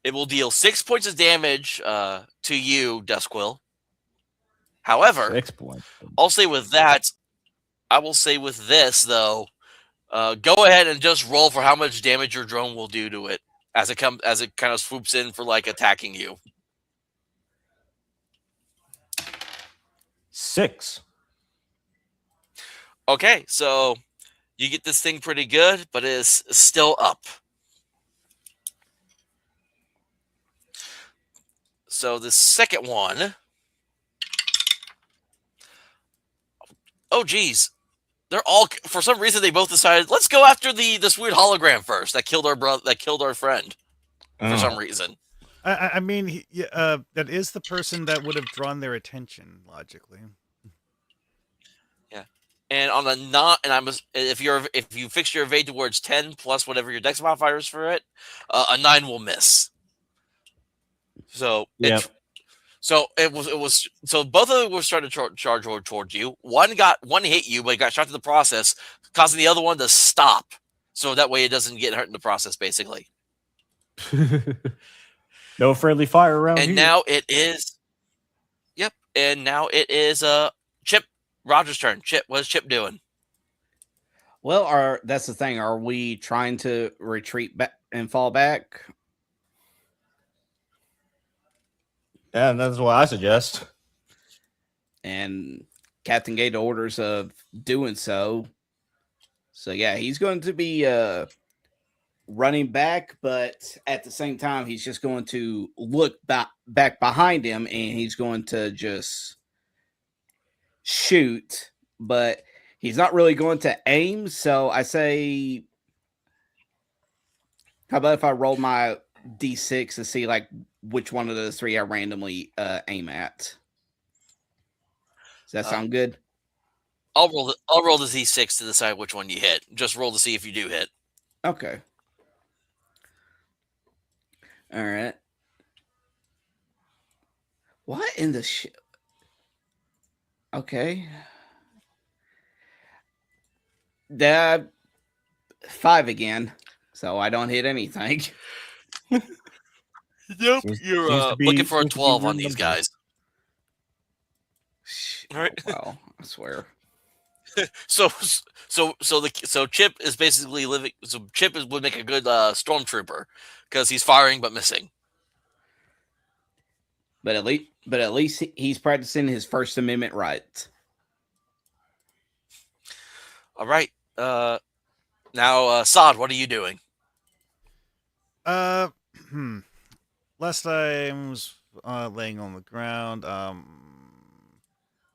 6 points of damage to you, Duskquill. However, 6 points. I will say with this though, go ahead and just roll for how much damage your drone will do to it as it kind of swoops in for like attacking you. 6. Okay, so you get this thing pretty good, but it is still up. So the second one. Oh, geez. They're all, for some reason, they both decided, let's go after this weird hologram first that killed our friend for some reason. I mean, that is the person that would have drawn their attention logically. Yeah, and on if you fix your evade towards 10 plus whatever your dex modifier is for it, a 9 will miss. So So both of them were starting to charge towards you. One hit you, but got shot in the process, causing the other one to stop. So that way it doesn't get hurt in the process, basically. No friendly fire around And here. now it is. Yep. And now it is Chip Rogers' turn. Chip, what is Chip doing? Well, that's the thing. Are we trying to retreat back and fall back? Yeah, that's what I suggest. And Captain gave orders of doing so. So yeah, he's going to be running back, but at the same time, he's just going to look back behind him, and he's going to just shoot. But he's not really going to aim. So I say, how about if I roll my d6 to see like which one of the three I randomly aim at? Does that sound good? I'll roll the Z6 to decide which one you hit. Just roll to see if you do hit. Okay. All right. What in the shit? Okay. That 5 again. So I don't hit anything. Nope. Seems You're to be- looking for a seems to be 12 on weird these numbers. guys. All right. Wow, I swear. So Chip is basically living. So Chip would make a good stormtrooper because he's firing but missing. But at least he's practicing his First Amendment rights. All right. Now, Sod, what are you doing? Last time I was laying on the ground.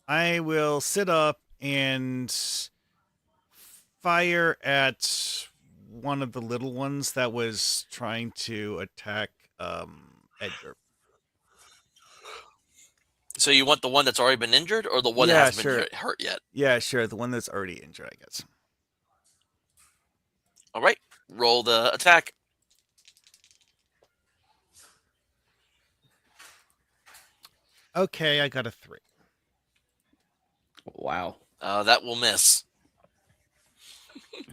I will sit up and fire at one of the little ones that was trying to attack Edgar. So you want the one that's already been injured, or the one that Yeah, hasn't sure. been hurt yet? Yeah, sure. The one that's already injured, I guess. All right. Roll the attack. Okay, I got a 3. Wow. That will miss.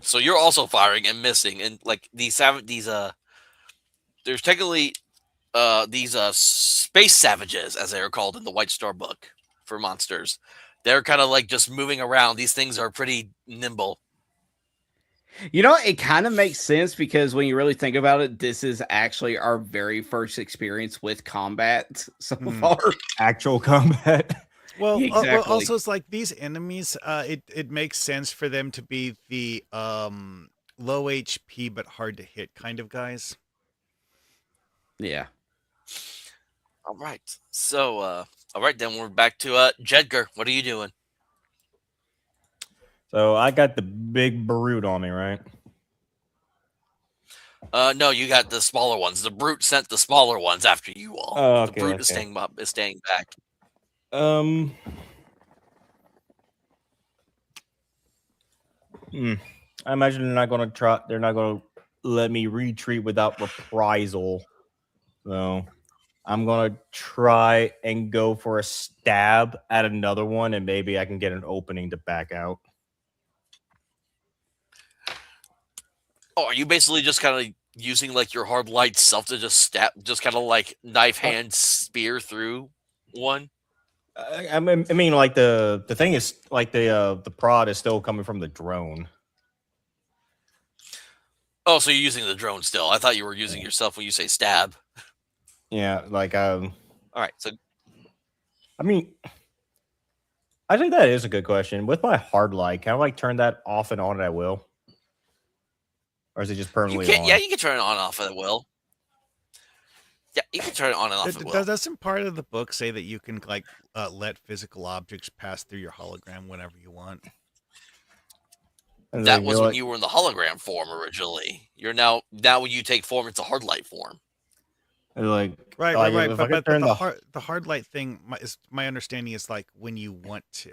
So you're also firing and missing, and like there's technically these space savages, as they are called in the White Star book for monsters. They're kind of like just moving around. These things are pretty nimble. You know, it kind of makes sense because when you really think about it, this is actually our very first experience with combat so far. Actual combat. Well, Exactly. also it's like these enemies. It makes sense for them to be the low HP but hard to hit kind of guys. Yeah. All right. So, all right, then we're back to Jedgar. What are you doing? So I got the big brute on me, right? No, you got the smaller ones. The brute sent the smaller ones after you all. Oh, The okay, brute okay. is staying back. I imagine they're not gonna try. They're not gonna let me retreat without reprisal. So I'm gonna try and go for a stab at another one, and maybe I can get an opening to back out. Oh, are you basically just kind of using like your hard light self to just stab, just kind of like knife hand spear through one? I mean, like the thing is, like the prod is still coming from the drone. Oh, so you're using the drone still? I thought you were using yourself when you say stab. Yeah, like All right, so I mean, I think that is a good question. With my hard light, can I like turn that off and on at will, or is it just you permanently can, on? yeah, you can turn it on and off at will. Yeah, you can turn it on and off at will. Doesn't part of the book say that you can like let physical objects pass through your hologram whenever you want? And That like, was you're when like- you were in the hologram form originally. You're now when you take form, it's a hard light form. and like Right, like, right. if I But could turn the hard light thing, my understanding is like when you want to.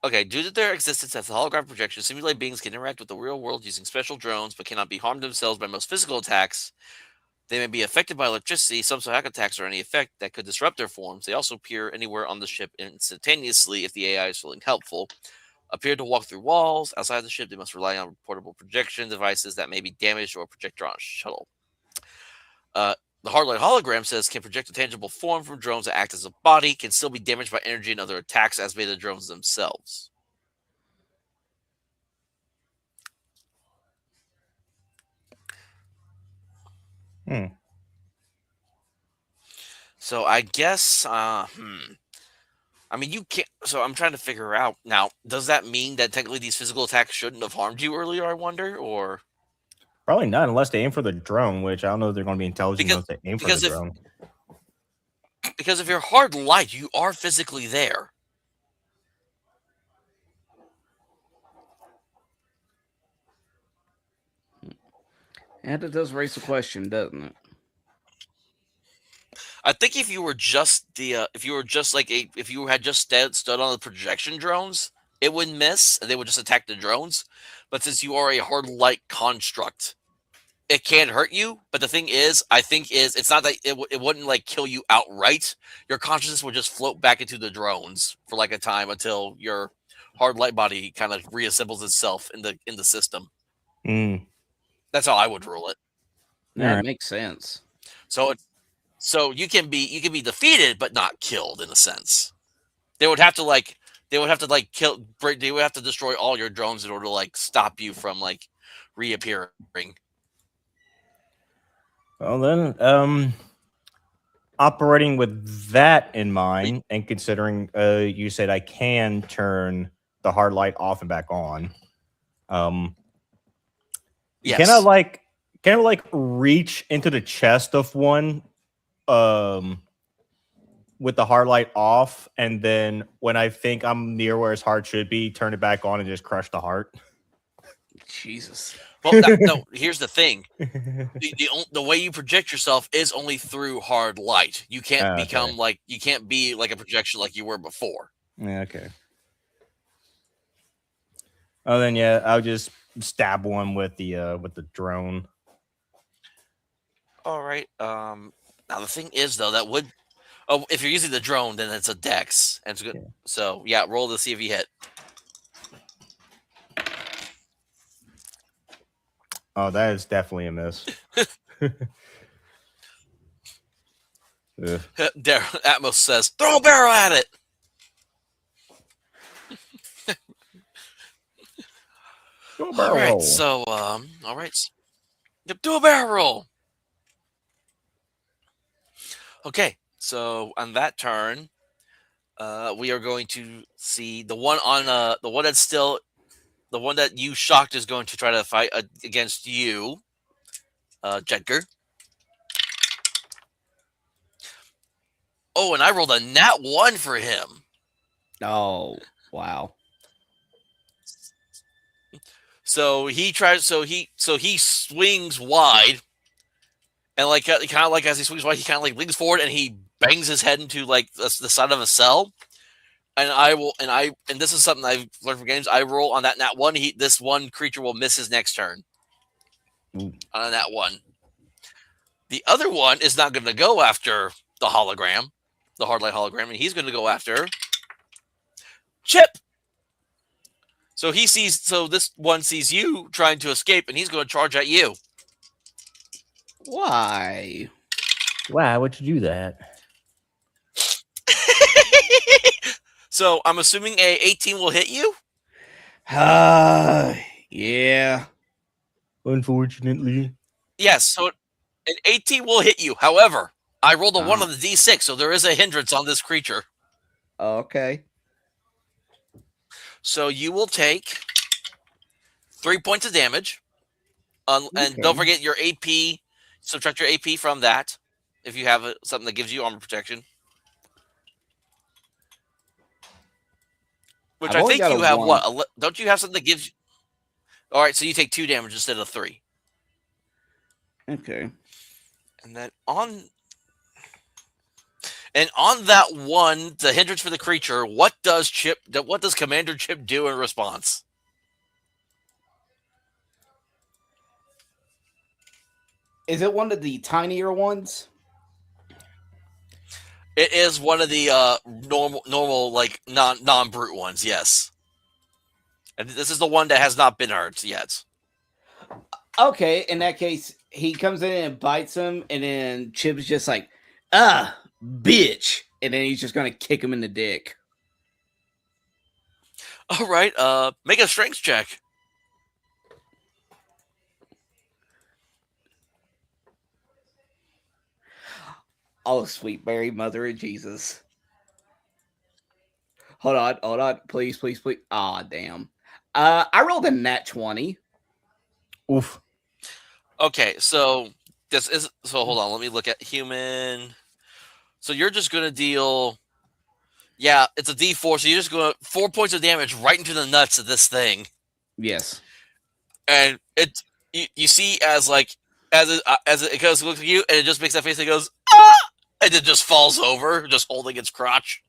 Okay, due to their existence as a hologram projection, simulated beings can interact with the real world using special drones, but cannot be harmed themselves by most physical attacks. They may be affected by electricity, some hack attacks, or any effect that could disrupt their forms. They also appear anywhere on the ship instantaneously if the AI is feeling helpful. appear to walk through walls. Outside the ship, they must rely on portable projection devices that may be damaged or projector on a shuttle. The hardlight hologram says can project a tangible form from drones that act as a body, can still be damaged by energy and other attacks as may the drones themselves. So I guess, I mean, you can't. So I'm trying to figure out now. Does that mean that technically these physical attacks shouldn't have harmed you earlier? I wonder, or Probably not unless they aim for the drone, which I don't know if they're going to be intelligent enough to aim for the drone. Because if you're hard light, you are physically there. And it does raise a question, doesn't it? I think if you were just if you had just stood on the projection drones, it would miss and they would just attack the drones. But since you are a hard light construct, it can hurt you. But the thing is, it's not that it wouldn't like kill you outright. Your consciousness would just float back into the drones for like a time until your hard light body kind of reassembles itself in the system. That's how I would rule it. Yeah, it makes sense. So you can be defeated but not killed in a sense. They would have to destroy all your drones in order to like stop you from like reappearing. Well then, operating with that in mind and considering you said I can turn the hard light off and back on. Yes. Can I reach into the chest of one with the hard light off, and then when I think I'm near where his heart should be, turn it back on and just crush the heart? Jesus. Well, no. Here's the thing: the way you project yourself is only through hard light. You can't become you can't be like a projection like you were before. Yeah. Okay. Oh, then yeah, I'll just stab one with the drone. All right. Now the thing is though, if you're using the drone, then it's a dex, and it's good. Yeah. So yeah, roll to see if you hit. Oh, that is definitely a miss. Atmos says, "Throw a barrel at it." Do a barrel roll. All right. Yep, do a barrel roll. Okay, so on that turn, we are going to see the one that you shocked is going to try to fight against you, Jedgar. Oh, and I rolled a nat 1 for him. Oh, wow. So he swings wide, and like kind of like as he swings wide, he kind of like leans forward and he bangs his head into like the side of a cell. And this is something I've learned from games. I roll on that nat 1. This one creature will miss his next turn. On a nat 1. The other one is not going to go after the hologram, the hardlight hologram, and he's going to go after Chip. So this one sees you trying to escape, and he's going to charge at you. Why? Why would you do that? So I'm assuming a 18 will hit you? Yeah. Unfortunately. Yes, so an 18 will hit you. However, I rolled a 1 on the D6, so there is a hindrance on this creature. Okay. So you will take 3 points of damage. And don't forget your AP. Subtract your AP from that if you have something that gives you armor protection. Which I think you have. What? Don't you have something that gives you? All right, so you take 2 damage instead of 3. Okay. And then on that one, the hindrance for the creature, what does Commander Chip do in response? Is it one of the tinier ones? It is one of the normal like non-brute ones, yes. And this is the one that has not been hurt yet. Okay, in that case, he comes in and bites him, and then Chip's just like, bitch. And then he's just going to kick him in the dick. All right, make a strength check. Oh, sweet Mary, Mother of Jesus. Hold on. Please. Aw, damn. I rolled a nat 20. Oof. Okay, so hold on, let me look at human. So you're just gonna deal, yeah, it's a D4, so you're just going 4 points of damage right into the nuts of this thing. Yes. And you see as it goes to look at you, and it just makes that face and it goes, ah! And it just falls over, just holding its crotch.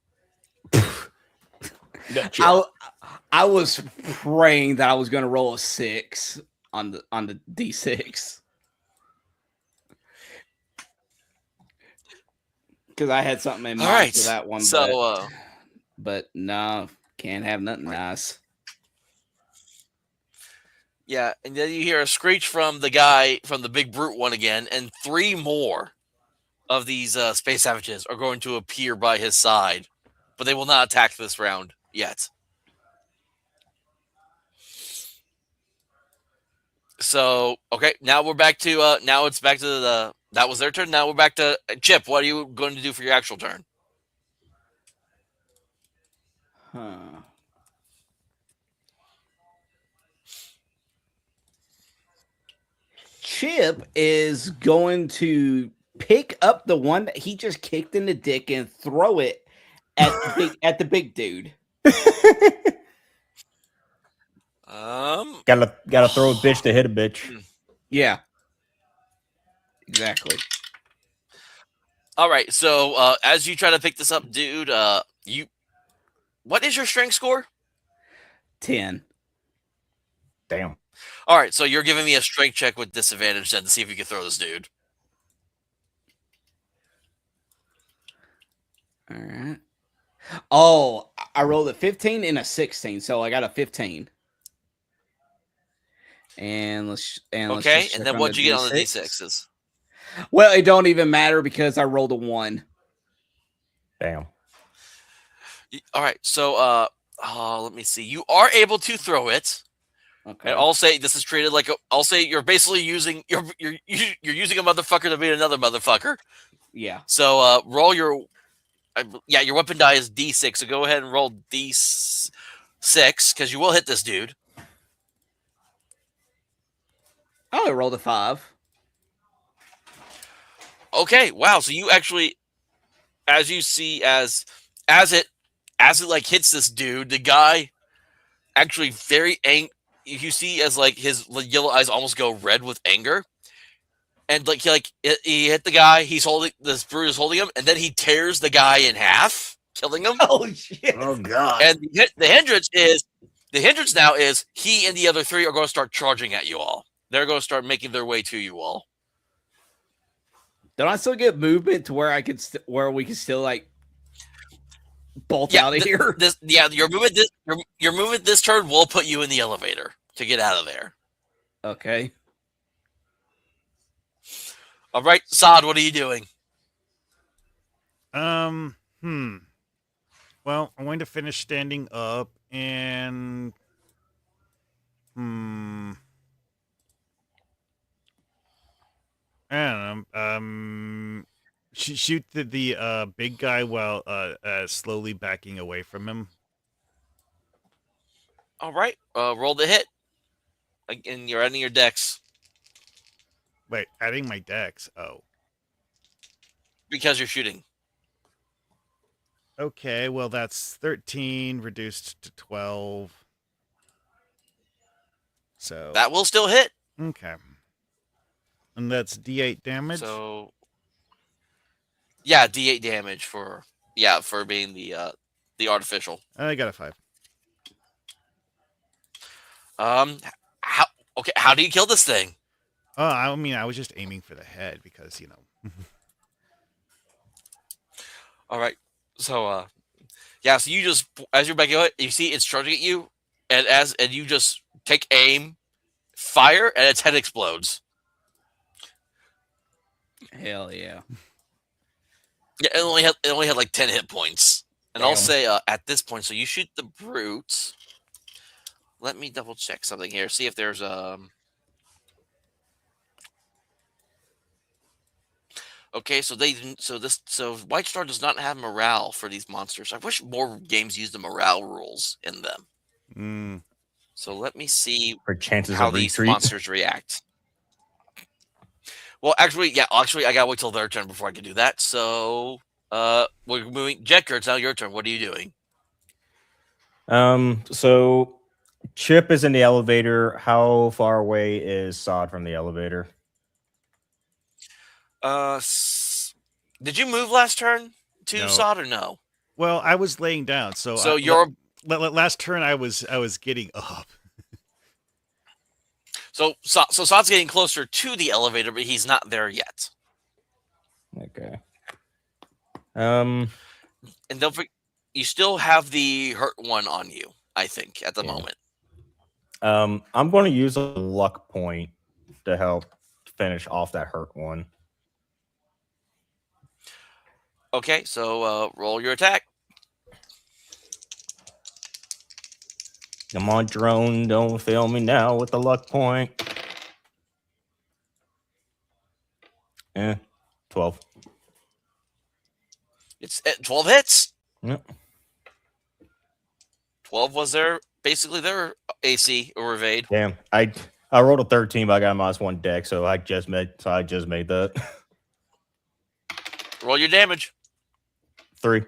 Gotcha. I was praying that I was going to roll a 6 on the D6. Because I had something in mind for that one. So, but no, can't have nothing nice. Yeah, and then you hear a screech from the guy, from the big brute one again, and 3 more of these space savages are going to appear by his side, but they will not attack this round yet. So, okay, now we're back to now it's back to that was their turn. Now we're back to Chip. What are you going to do for your actual turn? Huh. Chip is going to pick up the one that he just kicked in the dick and throw it at the big dude. Gotta throw a bitch to hit a bitch. Yeah. Exactly. All right, so as you try to pick this up, dude, what is your strength score? 10. Damn. All right, so you're giving me a strength check with disadvantage then to see if you can throw this dude. All right. Oh, I rolled a 15 and a 16, so I got a 15. And let's Okay, just and check then on what'd the you get on the D6. D6s? Well, it don't even matter because I rolled a 1. Damn. All right, so let me see. You are able to throw it. Okay. And I'll say this is treated like I'll say you're basically using you're using a motherfucker to beat another motherfucker. Yeah. So roll your your weapon die is D6. So go ahead and roll D6 because you will hit this dude. I only rolled a 5. Okay, wow. So you actually, as you see, as it like hits this dude, the guy actually very angry. You see as like his yellow eyes almost go red with anger, and he hit the guy. He's holding this brute is holding him, and then he tears the guy in half, killing him. Oh shit! Oh god. And the hindrance now is he and the other 3 are going to start charging at you all. They're going to start making their way to you all. Don't I still get movement to where I could where we can still like bolt out of here? Your movement this turn will put you in the elevator to get out of there. Okay. All right, Saad, what are you doing? Well, I'm going to finish standing up and I don't know. Shoot the big guy while slowly backing away from him. All right, roll the hit. And you're adding your dex. Wait, adding my dex. Oh. Because you're shooting. Okay, well that's 13 reduced to 12. So that will still hit. Okay. And that's D8 damage. So yeah, D8 damage for being the artificial. I got a 5. How do you kill this thing? I mean, I was just aiming for the head because, you know. All right. So so you just, as you're backing away, you see it's charging at you, and you just take aim, fire, and its head explodes. Hell yeah. Yeah, it only had like 10 hit points. And I'll Damn. say at this point, so you shoot the brute. Let me double check something here. See if there's Okay, so they didn't. So White Star does not have morale for these monsters. I wish more games used the morale rules in them. Mm. So let me see For chances how of these retreat. monsters react. Well, actually, I gotta wait till their turn before I can do that. So, we're moving. Jedker, it's now your turn. What are you doing? So Chip is in the elevator. How far away is Sod from the elevator? Did you move last turn to No. Sod or no? Well, I was laying down, so last turn I was getting up. So Sod's getting closer to the elevator, but he's not there yet. Okay. And don't forget, you still have the hurt one on you, I think, at the moment. I'm going to use a luck point to help finish off that hurt one. Okay, so roll your attack. Come on, drone, don't fail me now with the luck point. 12. It's 12 hits. Yep. 12 was basically their AC or evade. Damn, I rolled a 13, but I got a -1 deck, so I just made that. Roll your damage. 3.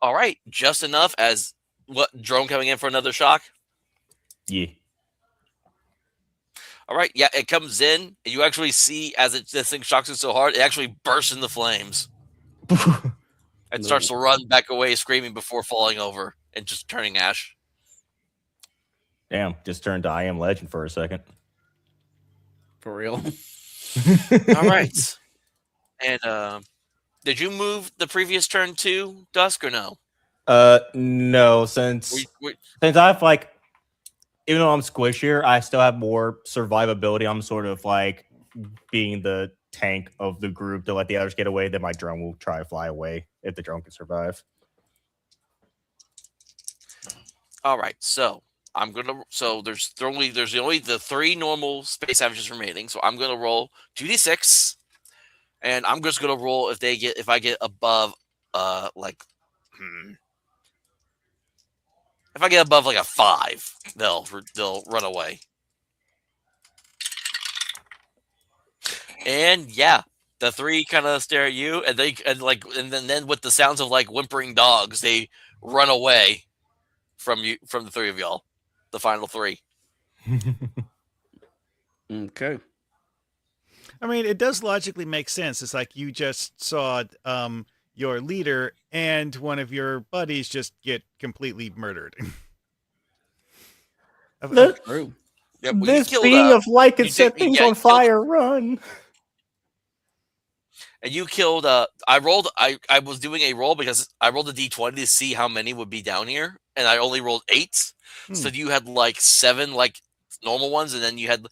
All right, just enough as what drone coming in for another shock. Yeah. All right, yeah, it comes in, and you actually see as this thing shocks it so hard, it actually bursts into flames. It starts to run back away, screaming before falling over and just turning ash. Damn, just turned to I Am Legend for a second. For real. All right. And did you move the previous turn to Dusk or no? No, since I've like, even though I'm squishier, I still have more survivability. I'm sort of like being the tank of the group to let the others get away. Then my drone will try to fly away if the drone can survive. All right, so there's only the 3 normal space savages remaining. So I'm gonna roll 2d6, and I'm just gonna roll if I get above if I get above like a 5, they'll run away. And yeah, the 3 kind of stare at you, and then with the sounds of like whimpering dogs, they run away from the 3 of y'all. The final 3. Okay. I mean, it does logically make sense. It's like you just saw your leader and one of your buddies just get completely murdered. True. Yep, This being of light can set things on fire. Run. And you killed. I was doing a roll because I rolled a d20 to see how many would be down here, and I only rolled 8. So you had like 7 like normal ones, and then you had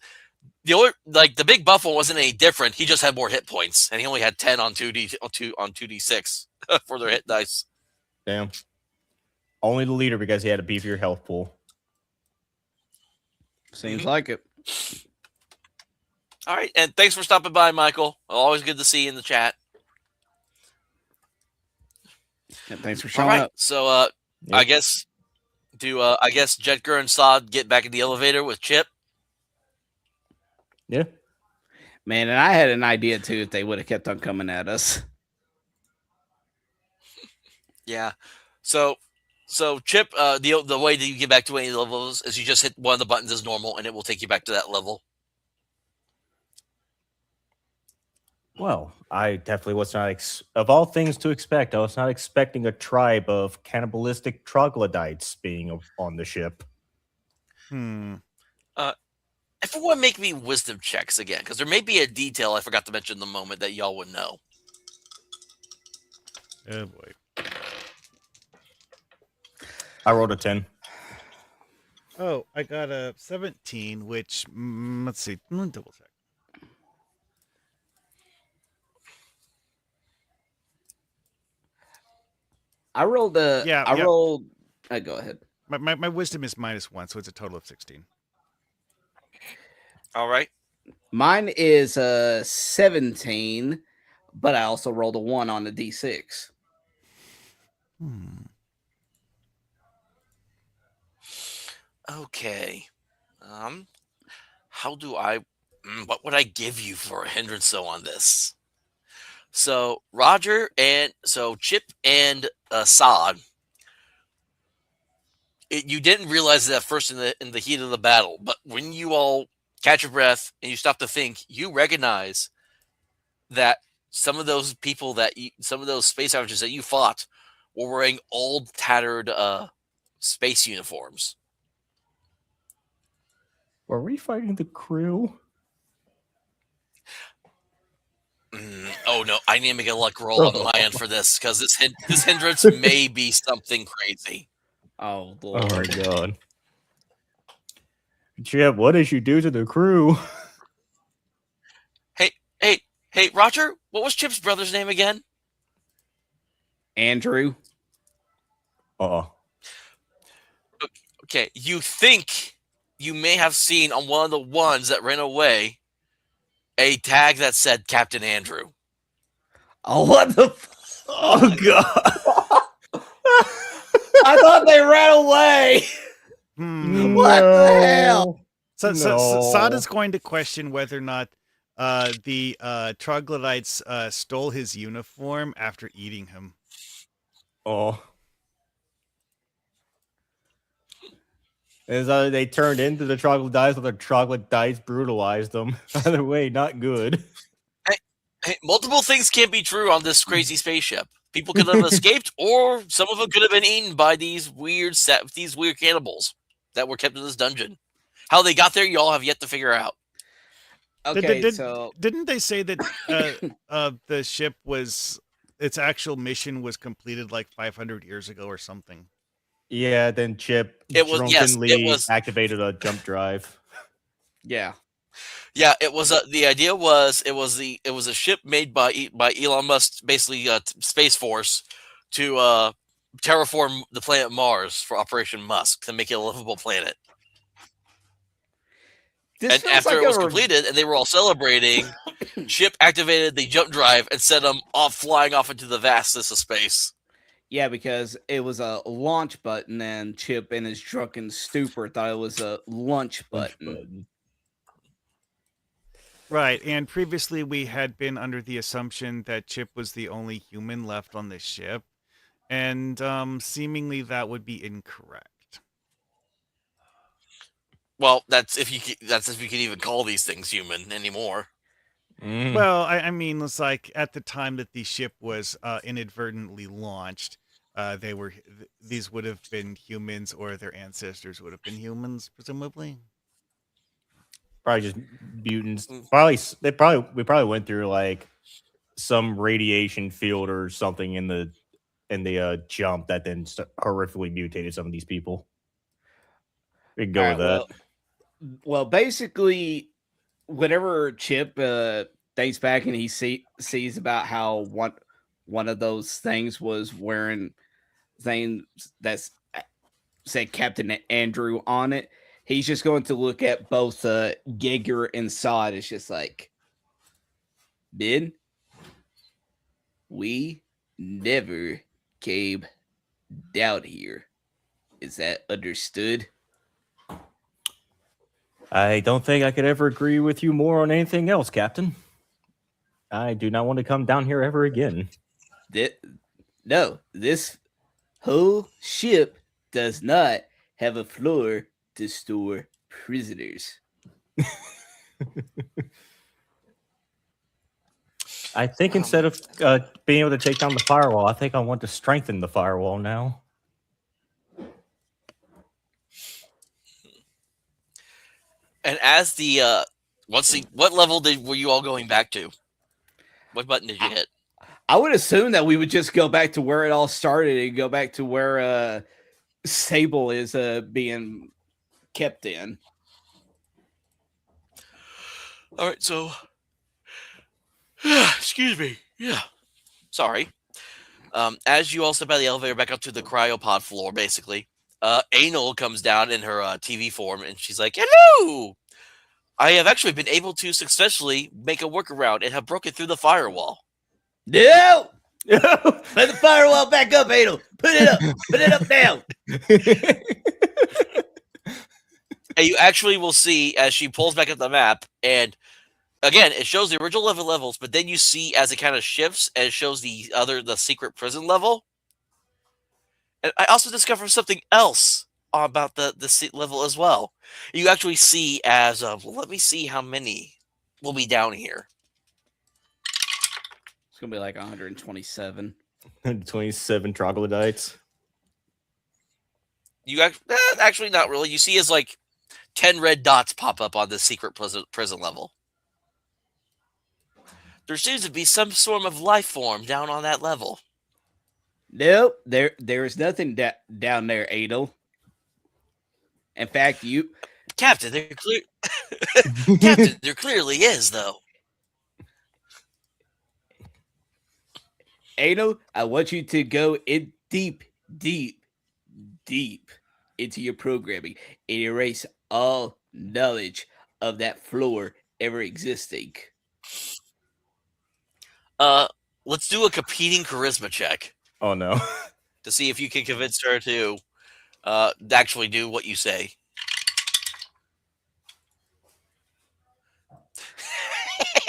the big buff one wasn't any different. He just had more hit points, and he only had 10 on 2d6 for their hit dice. Damn. Only the leader because he had a beefier health pool. Seems like it. All right, and thanks for stopping by, Michael. Always good to see you in the chat. Yeah, thanks for showing up. So I guess Jedker and Sod get back in the elevator with Chip. Yeah. Man, and I had an idea too if they would have kept on coming at us. Yeah. So Chip, the way that you get back to any levels is you just hit one of the buttons as normal, and it will take you back to that level. Well, I definitely was not, of all things to expect, I was not expecting a tribe of cannibalistic troglodytes being on the ship. Everyone make me wisdom checks again, because there may be a detail I forgot to mention in the moment that y'all would know. Oh, boy. I rolled a 10. Oh, I got a 17, which let's see, double check. I rolled a. Yeah, I yeah. rolled. Go ahead. My wisdom is -1, so it's a total of 16. All right. Mine is 17, but I also rolled a 1 on the d6. Okay. How do I? What would I give you for a hindrance so on this? So Roger and so Chip and Sod, you didn't realize it at first in the heat of the battle, but when you all catch your breath and you stop to think, you recognize that some of those people some of those space savages that you fought were wearing old, tattered space uniforms. Were we fighting the crew? Oh no! I need to make a luck roll on my end for this because this hindrance may be something crazy. Oh Oh lord! my god. Chip, what did you do to the crew? Hey, Roger! What was Chip's brother's name again? Andrew. Oh. Okay, you think you may have seen on one of the ones that ran away a tag that said Captain Andrew. Oh, what the? Oh god. I thought they ran away. What the hell? So No. Sod is going to question whether or not the troglodytes stole his uniform after eating him. Oh. Is they turned into the troglodytes, or the troglodytes brutalized them. Either way, not good. Hey, multiple things can't be true on this crazy spaceship. People could have escaped, or some of them could have been eaten by these weird cannibals that were kept in this dungeon. How they got there, you all have yet to figure out. Okay, so Didn't they say that the ship its actual mission was completed like 500 years ago or something? Yeah, then Chip It was drunkenly activated a jump drive. yeah. Yeah, it was. The idea was it was a ship made by Elon Musk, basically Space Force, to terraform the planet Mars for Operation Musk to make it a livable planet. This And feels after like it was completed and they were all celebrating, Chip activated the jump drive and sent them flying off into the vastness of space. Yeah, because it was a launch button, and Chip, in his drunken stupor, thought it was a lunch button. Right, and previously we had been under the assumption that Chip was the only human left on the ship, and seemingly that would be incorrect. Well, that's if you can even call these things human anymore. Well, I mean, it's like at the time that the ship was inadvertently launched, these would have been humans, or their ancestors would have been humans, presumably. Probably just mutants. We probably went through like some radiation field or something in the jump that then horrifically mutated some of these people. We can go with that. Well, basically, whenever Chip thinks back and he sees about how one of those things was wearing things that's said Captain Andrew on it, he's just going to look at both Giger and Sod. It's just like, Ben, we never came down here. Is that understood? I don't think I could ever agree with you more on anything else, Captain. I do not want to come down here ever again. No, this whole ship does not have a floor to store prisoners. I think instead of being able to take down the firewall, I think I want to strengthen the firewall now. And as the what level were you all going back to? What button did you hit? I would assume that we would just go back to where it all started and go back to where Sable is being kept in. All right, so excuse me. Yeah, sorry. As you all step out of the elevator back up to the cryopod floor, basically, Anal comes down in her TV form, and she's like, "Hello! I have actually been able to successfully make a workaround and have broken through the firewall." No! Put the firewall back up, Adel. Put it up. Put it up now. And you actually will see as she pulls back up the map, and again, it shows the original levels, but then you see as it kind of shifts and it shows the secret prison level. And I also discovered something else about the level as well. You actually see as let me see how many will be down here. It's gonna be like 127. 27 troglodytes. You actually not really. You see as like 10 red dots pop up on the secret prison level. There seems to be some sort of life form down on that level. Nope, there is nothing down there, Adel. In fact, Captain, Captain, there clearly is, though. Adel, I want you to go in deep into your programming and erase all knowledge of that floor ever existing. Let's do a competing charisma check Oh no. to see if you can convince her to actually do what you say.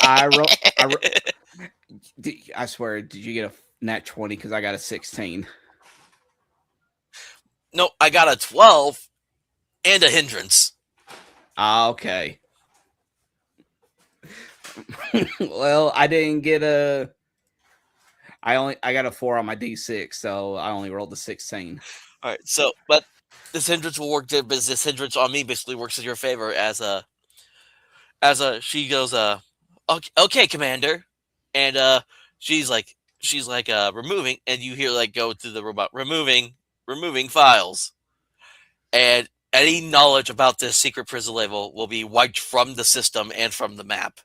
I swear, did you get a nat 20? Because I got a 16. No, I got a 12 and a hindrance. Okay. Well, I didn't get a. I got a 4 on my D6, so I only rolled a 16. All right, so but this hindrance will work. This hindrance on me basically works in your favor as a she goes okay, Commander, and she's like removing, and you hear like go to the robot removing files, and any knowledge about this secret prison level will be wiped from the system and from the map.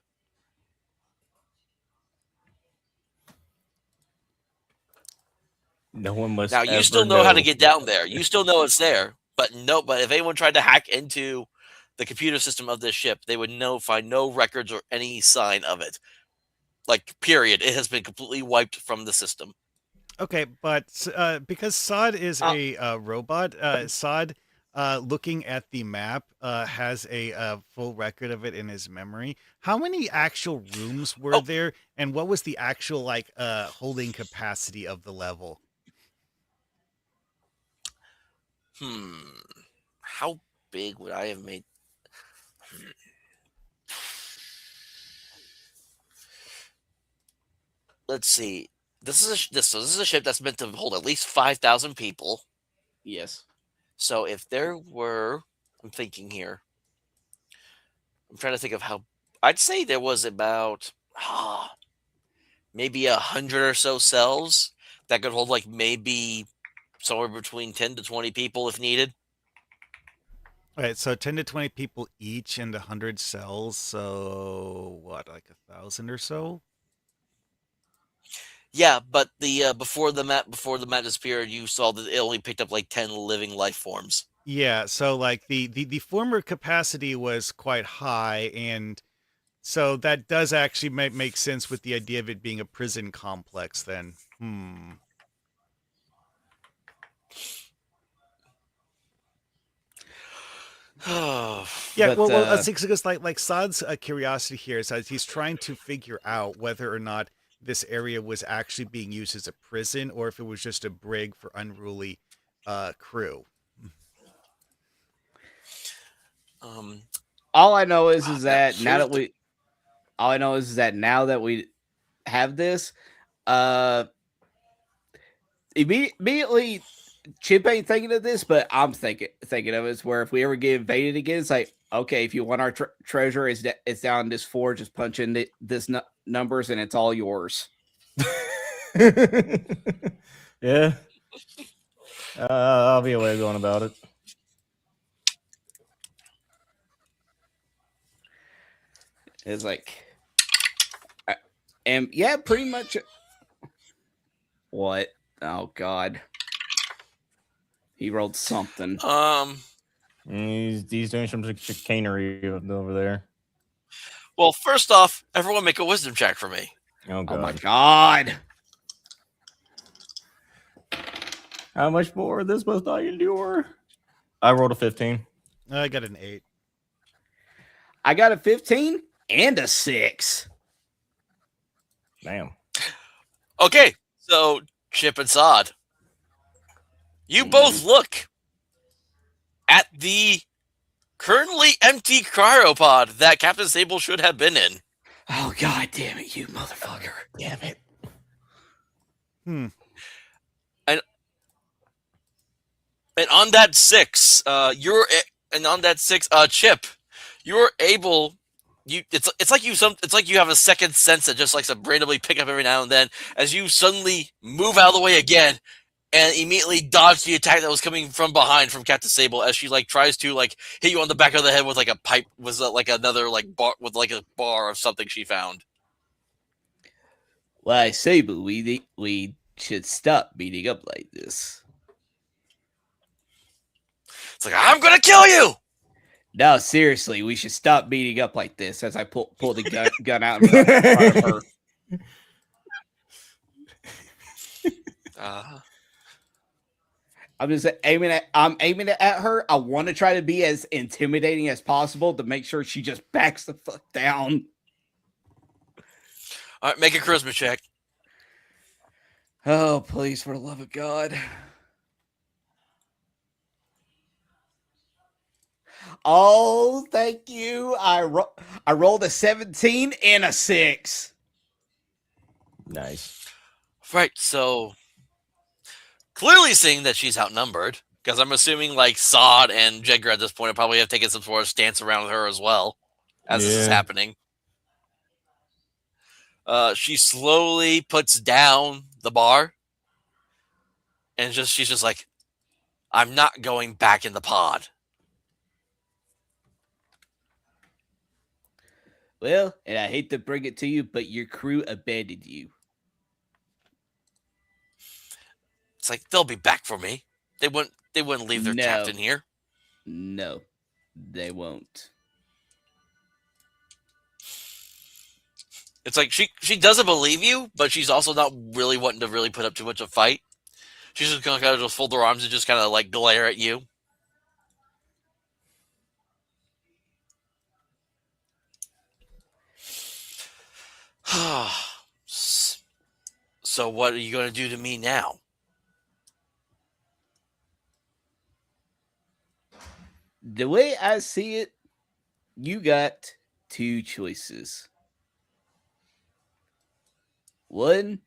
No one must Now you ever still know how to get down there. You still know it's there, but if anyone tried to hack into the computer system of this ship, they would find no records or any sign of it. Like, period. It has been completely wiped from the system. Okay, but because Sod is a robot, Sod, looking at the map, has a full record of it in his memory. How many actual rooms were there, and what was the actual holding capacity of the level? How big would I have made? Let's see. This is a ship that's meant to hold at least 5,000 people. Yes. So if there were, I'm thinking here. I'm trying to think of how. I'd say there was about maybe 100 or so cells that could hold like maybe somewhere between 10 to 20 people if needed. All right, so 10 to 20 people each and 100 cells. So what, like 1,000 or so? Yeah, but the before the map disappeared, you saw that it only picked up like 10 living life forms. Yeah, so like the former capacity was quite high, and so that does actually make sense with the idea of it being a prison complex then. Yeah, But, well, let's see, because like Sod's curiosity here is that he's trying to figure out whether or not this area was actually being used as a prison or if it was just a brig for unruly crew. all I know is that now that we have this, immediately Chip ain't thinking of this, but I'm thinking of it. It's where if we ever get invaded again, it's like, okay, if you want our treasure, it's down this floor. Just punch in this numbers, and it's all yours. Yeah. I'll be a way of going about it. It's like, and yeah, pretty much. What? Oh God, he rolled something. He's doing some chicanery over there. Well, first off, everyone make a wisdom check for me. Oh Oh my god. God. How much more of this must I endure? I rolled a 15. I got an 8. I got a 15 and a 6. Damn. Okay, so Chip and Sod, you both look at the currently empty cryopod that Captain Sable should have been in. Oh God damn it, you motherfucker. Damn it. And on that 6, Chip, you're able. It's like you have a second sense that just likes to randomly pick up every now and then as you suddenly move out of the way again and immediately dodge the attack that was coming from behind from Captain Sable as she tries to hit you on the back of the head with a pipe, with another bar, with a bar of something she found. Why, Sable, we should stop beating up like this. It's like, I'm gonna kill you. No, seriously, we should stop beating up like this. As I pull the gun out in front of her. I'm just aiming at her. I want to try to be as intimidating as possible to make sure she just backs the fuck down. All right, make a charisma check. Oh, please, for the love of God. Oh, thank you. I rolled a 17 and a 6. Nice. Right, so clearly seeing that she's outnumbered, because I'm assuming Sod and Jedgar at this point will probably have taken some sort of stance around her as well as this is happening. She slowly puts down the bar and she's just like, I'm not going back in the pod. Well, and I hate to bring it to you, but your crew abandoned you. It's like, they'll be back for me. They wouldn't leave their captain here. No, they won't. It's like she doesn't believe you, but she's also not really wanting to really put up too much of a fight. She's just gonna kind of just fold her arms and just kind of glare at you. So what are you gonna do to me now? The way I see it, you got two choices. One,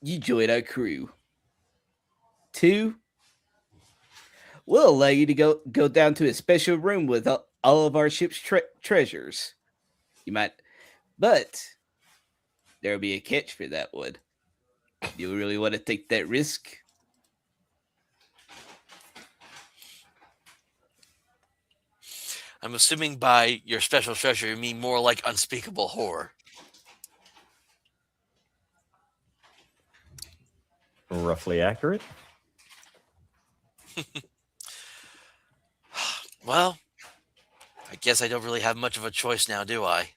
you join our crew. Two, we'll allow you to go down to a special room with all of our ship's treasures. You might, but there'll be a catch for that one. Do you really want to take that risk? I'm assuming by your special treasure, you mean more like unspeakable horror. Roughly accurate. Well, I guess I don't really have much of a choice now, do I?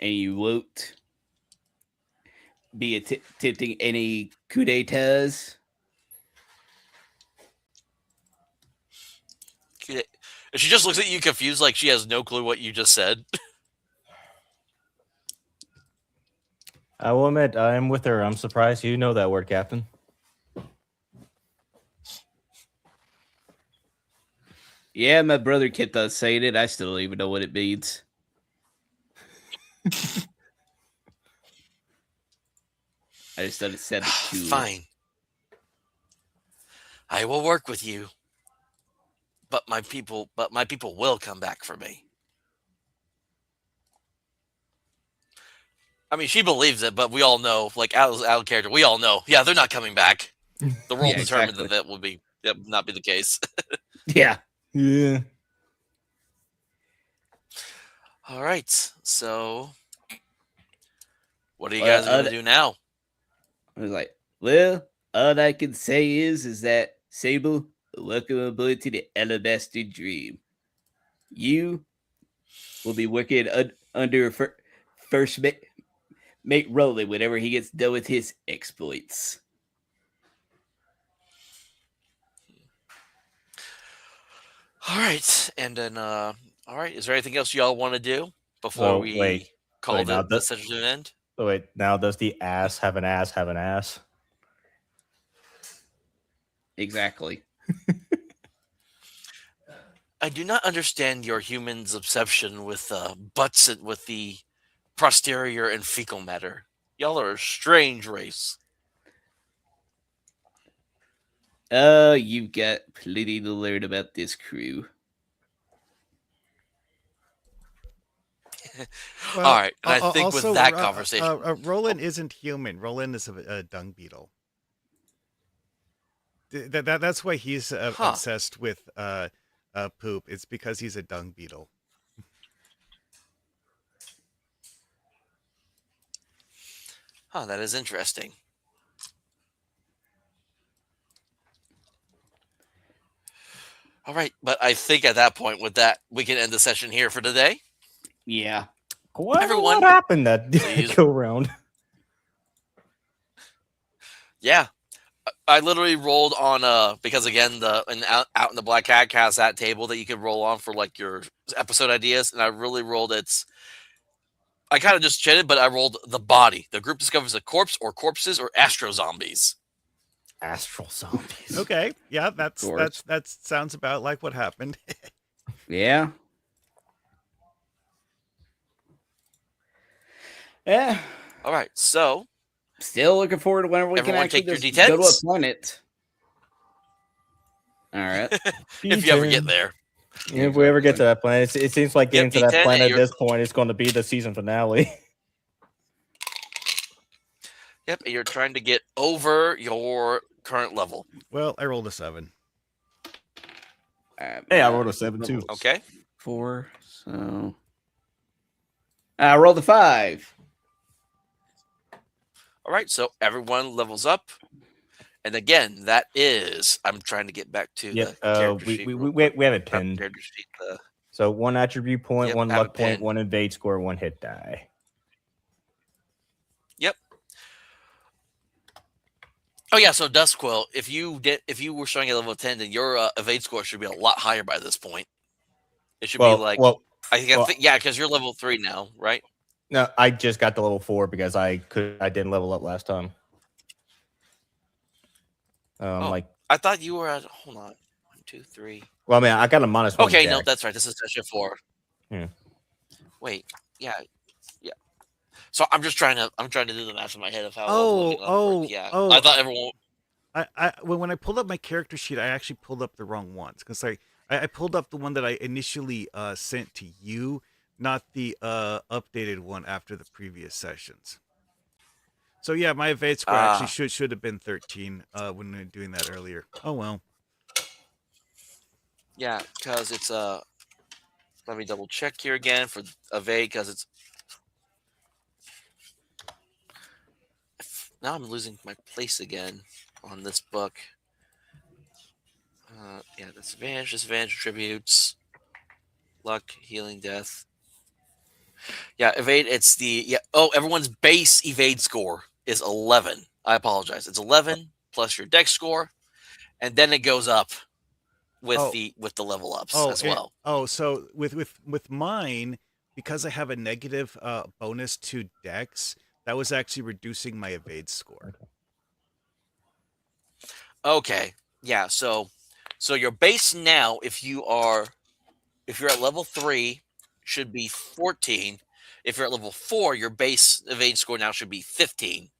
And you won't be attempting any coup d'etats? She just looks at you confused, like she has no clue what you just said. I will admit, I'm with her. I'm surprised you know that word, Captain. Yeah, my brother kept on saying it. I still don't even know what it means. I just thought it sounded cool. Fine. I will work with you. But my people will come back for me. I mean, she believes it, but we all know, like out of character, we all know, yeah, they're not coming back. The role Yeah, determined exactly. that would not be the case. Yeah. Yeah. All right, so what are you Well, guys gonna do now? I was like, well, all I can say is that Sable, welcome aboard to the Alabaster Dream. You will be working under first mate Roland whenever he gets done with his exploits. All right, and then all right, is there anything else y'all want to do before So we call wait, now the session to an end? wait, now does the ass have an ass have an ass? Exactly. I do not understand your humans' obsession with butts and with the posterior and fecal matter. Y'all are a strange race. You've got plenty to learn about this crew. All right, and I think also, with that conversation, Roland isn't human. Roland is a dung beetle. That's why he's obsessed with poop. It's because he's a dung beetle. that is interesting. All right, but I think at that point, with that, we can end the session here for today. Yeah. Everyone, what happened that please. go round? Yeah, I literally rolled on because again out in the Black Cat has that table that you can roll on for like your episode ideas, and I really rolled I kind of just chatted, but I rolled the body. The group discovers a corpse or corpses or astro zombies. Astral zombies. Okay, yeah, that course. sounds about like what happened. Yeah. Yeah. All right, so Still looking forward to whenever we Everyone can actually take your just go to a D10s? planet. All right. if you ever get there. If we ever get to that planet, it seems like getting to that D10, planet and at this point is going to be the season finale. Yep, and you're trying to get over your current level. Well, I rolled a 7. Hey, I rolled a 7 too. Okay. 4. So I rolled a 5. All right, so everyone levels up. And again, that is I'm trying to get back to the character sheet. We have it pinned. Character sheet, So 1 attribute point, Yep, 1 have it luck point, pinned. 1 invade score, 1 hit die. Yep. Oh yeah, so Duskquill, if you were showing a level 10, then your evade score should be a lot higher by this point. It should be like I think yeah, because you're level 3 now, right? No, I just got to level 4 because I didn't level up last time. Like I thought you were at hold on. 1, 2, 3. Well, I mean, I got a -1. Okay, deck. no, that's right. This is session 4. Yeah. Wait, yeah. So I'm trying to do the math in my head of how. Yeah. I thought everyone. When I pulled up my character sheet, I actually pulled up the wrong ones because I pulled up the one that I initially sent to you, not the updated one after the previous sessions. So yeah, my evade score actually should have been 13 when we were doing that earlier. Oh well. Yeah, because it's let me double check here again for evade because it's. Now I'm losing my place again on this book. Yeah, disadvantage, attributes, luck, healing, death. Yeah, evade. It's everyone's base evade score is 11. I apologize. It's 11 plus your dex score, and then it goes up with the level ups as well. So with mine, because I have a negative bonus to dex, that was actually reducing my evade score. Okay. Yeah, so your base now, if you're at level 3, should be 14. If you're at level 4, your base evade score now should be 15.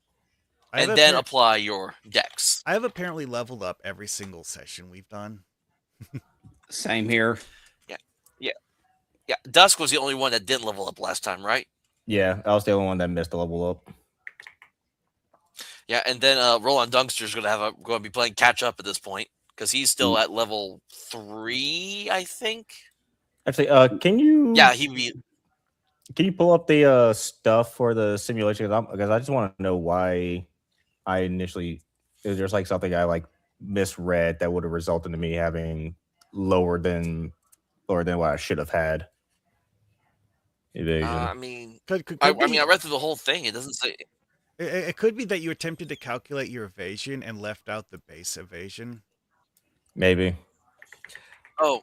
And then apply your dex. I have apparently leveled up every single session we've done. Same here. Yeah. Dusk was the only one that didn't level up last time, right? Yeah, I was the only one that missed the level up. Yeah, and then Roland Dunkster's going to be playing catch up at this point because he's still at level 3, I think. Actually, can you? Yeah, he'd be. Can you pull up the stuff for the simulation? Because I just want to know why I initially is there's like something I like misread that would have resulted in me having lower than what I should have had. Evasion. I mean, Could I be, mean, I read through the whole thing. It doesn't say. it could be that you attempted to calculate your evasion and left out the base evasion. Maybe. Oh.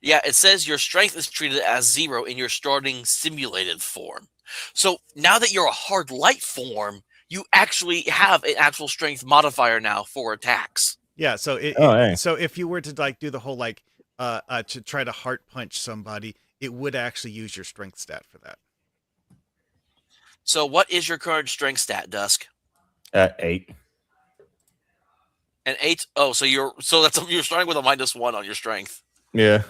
Yeah, it says your strength is treated as 0 in your starting simulated form. So now that you're a hard light form, you actually have an actual strength modifier now for attacks. Yeah, so Hey. so if you were to like do the whole like to try to heart punch somebody, it would actually use your strength stat for that. So what is your current strength stat, Dusk? 8. An 8. Oh, so you're starting with a -1 on your strength. Yeah.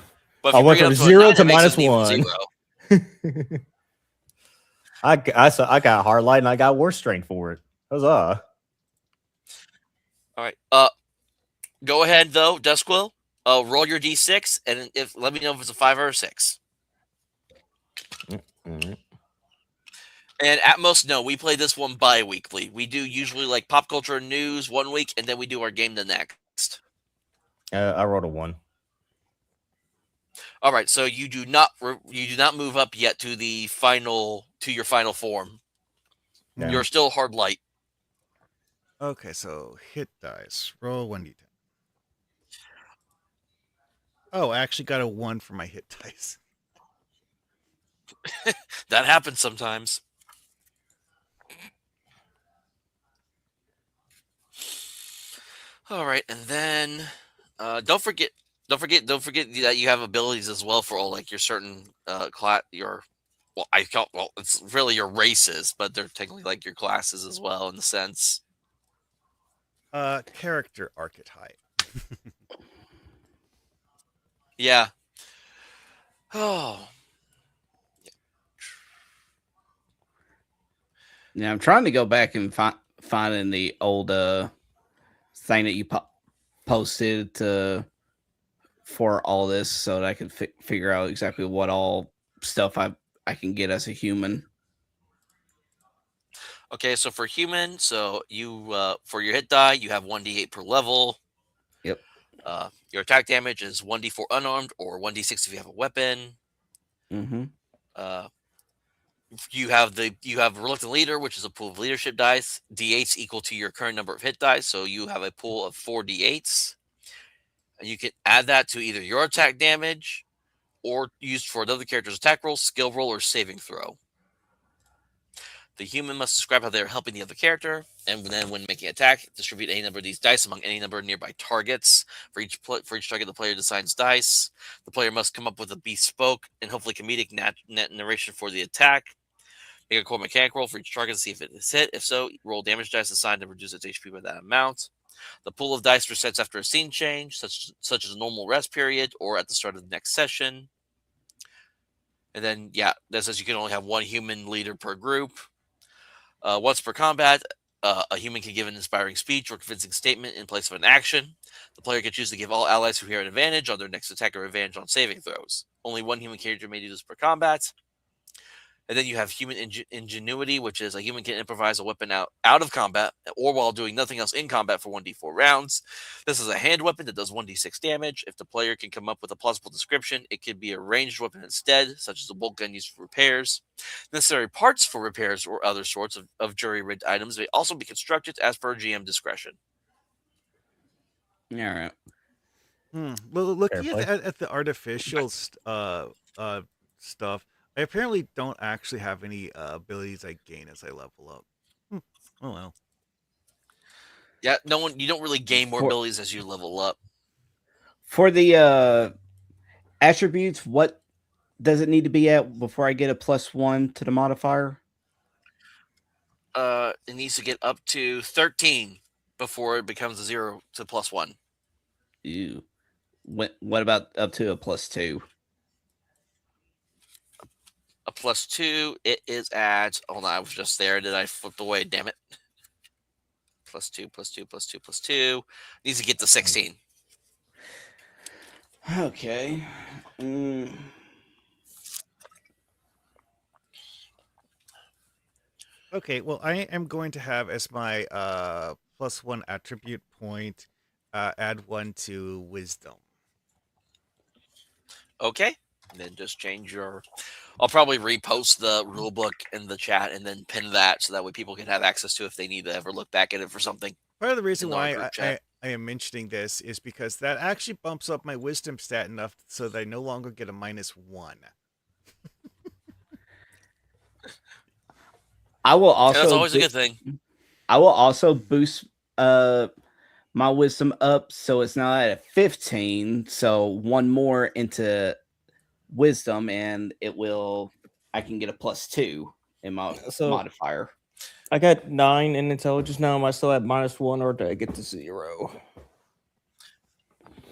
But if I you went bring it from up to a 0 9, to it makes it an even -1. 0. I got hard light and I got worse strength for it. Huzzah. All right. Go ahead though, Dusquill. Roll your d6 and let me know if it's a 5 or a 6. Mm-hmm. And at most, no, we play this one bi-weekly. We do usually like pop culture news 1 week, and then we do our game the next. I rolled a 1. All right, so you do not move up yet to your final form. Yeah. You're still hard light. Okay, so hit dice. Roll 1d10. Oh, I actually got a 1 for my hit dice. That happens sometimes. All right, and then don't forget that you have abilities as well for all like your certain class it's really your races, but they're technically like your classes as well in the sense. Character archetype. Yeah. Oh. Yeah, I'm trying to go back and finding the old thing that you posted for all this, so that I can figure out exactly what all stuff I can get as a human. Okay, so for human, so you for your hit die, you have 1d8 per level. Yep. Your attack damage is 1d4 unarmed or 1d6 if you have a weapon. Mm-hmm. You have reluctant leader, which is a pool of leadership dice. D8s equal to your current number of hit dice, so you have a pool of 4 d8s, and you can add that to either your attack damage or used for another character's attack roll, skill roll, or saving throw. The human must describe how they are helping the other character, and then when making an attack, distribute any number of these dice among any number of nearby targets. For each target, the player designs dice. The player must come up with a bespoke and hopefully comedic narration for the attack. Make a core mechanic roll for each target to see if it is hit. If so, roll damage dice assigned and reduce its HP by that amount. The pool of dice resets after a scene change, such as a normal rest period or at the start of the next session. And then, yeah, that says you can only have one human leader per group. Once per combat, a human can give an inspiring speech or convincing statement in place of an action. The player can choose to give all allies who hear an advantage on their next attack or advantage on saving throws. Only one human character may do this per combat. And then you have human ingenuity, which is a human can improvise a weapon out of combat or while doing nothing else in combat for 1d4 rounds. This is a hand weapon that does 1d6 damage. If the player can come up with a plausible description, it could be a ranged weapon instead, such as a bolt gun used for repairs. Necessary parts for repairs or other sorts of jury-rigged items may also be constructed as per GM discretion. All right. Well, looking at the artificial stuff, I apparently don't actually have any abilities I gain as I level up. Oh well. Yeah, you don't really gain more abilities as you level up. For the attributes, what does it need to be at before I get a +1 to the modifier? It needs to get up to 13 before it becomes a 0 to +1. Ew. What about up to a +2? a +2. It is at. Hold on, I was just there. Did I flip away? Damn it. +2, +2, +2, +2. Needs to get to 16. Okay. Okay, well, I am going to have as my +1 attribute point, add 1 to wisdom. Okay. And then just change your. I'll probably repost the rule book in the chat and then pin that so that way people can have access to it if they need to ever look back at it for something. Part of the reason In our why group I, chat. I, I am mentioning this is because that actually bumps up my wisdom stat enough so that I no longer get a -1. I will And that's also always a good thing. I will also boost my wisdom up so it's not at a 15. So one more into wisdom and I can get a +2 in my So- modifier. I got 9 in intelligence now. Am I still at -1 or did I get to 0?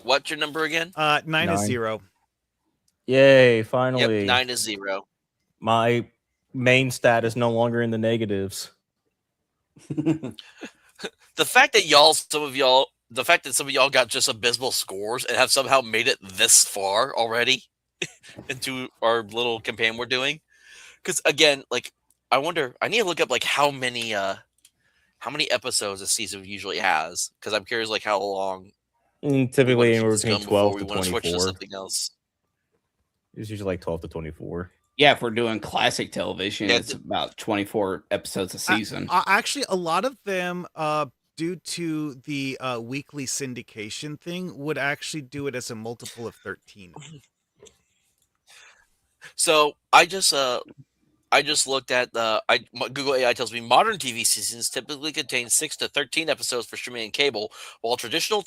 What's your number again? 9 is 9. 0. Yay, finally. Yep, 9 is 0. My main stat is no longer in the negatives. The fact that some of y'all got just abysmal scores and have somehow made it this far already into our little campaign we're doing. Because again, like I wonder, I need to look up like how many episodes a season usually has. Because I'm curious like how long Typically we anywhere want to keep between this going before 12 we to want to switch to 24. something else. It's usually like 12 to 24. Yeah, if we're doing classic television, Yeah, it's about 24 episodes a season. Actually, a lot of them, due to the weekly syndication thing, would actually do it as a multiple of 13. So I just looked at Google AI tells me modern TV seasons typically contain 6 to 13 episodes for streaming and cable, while traditional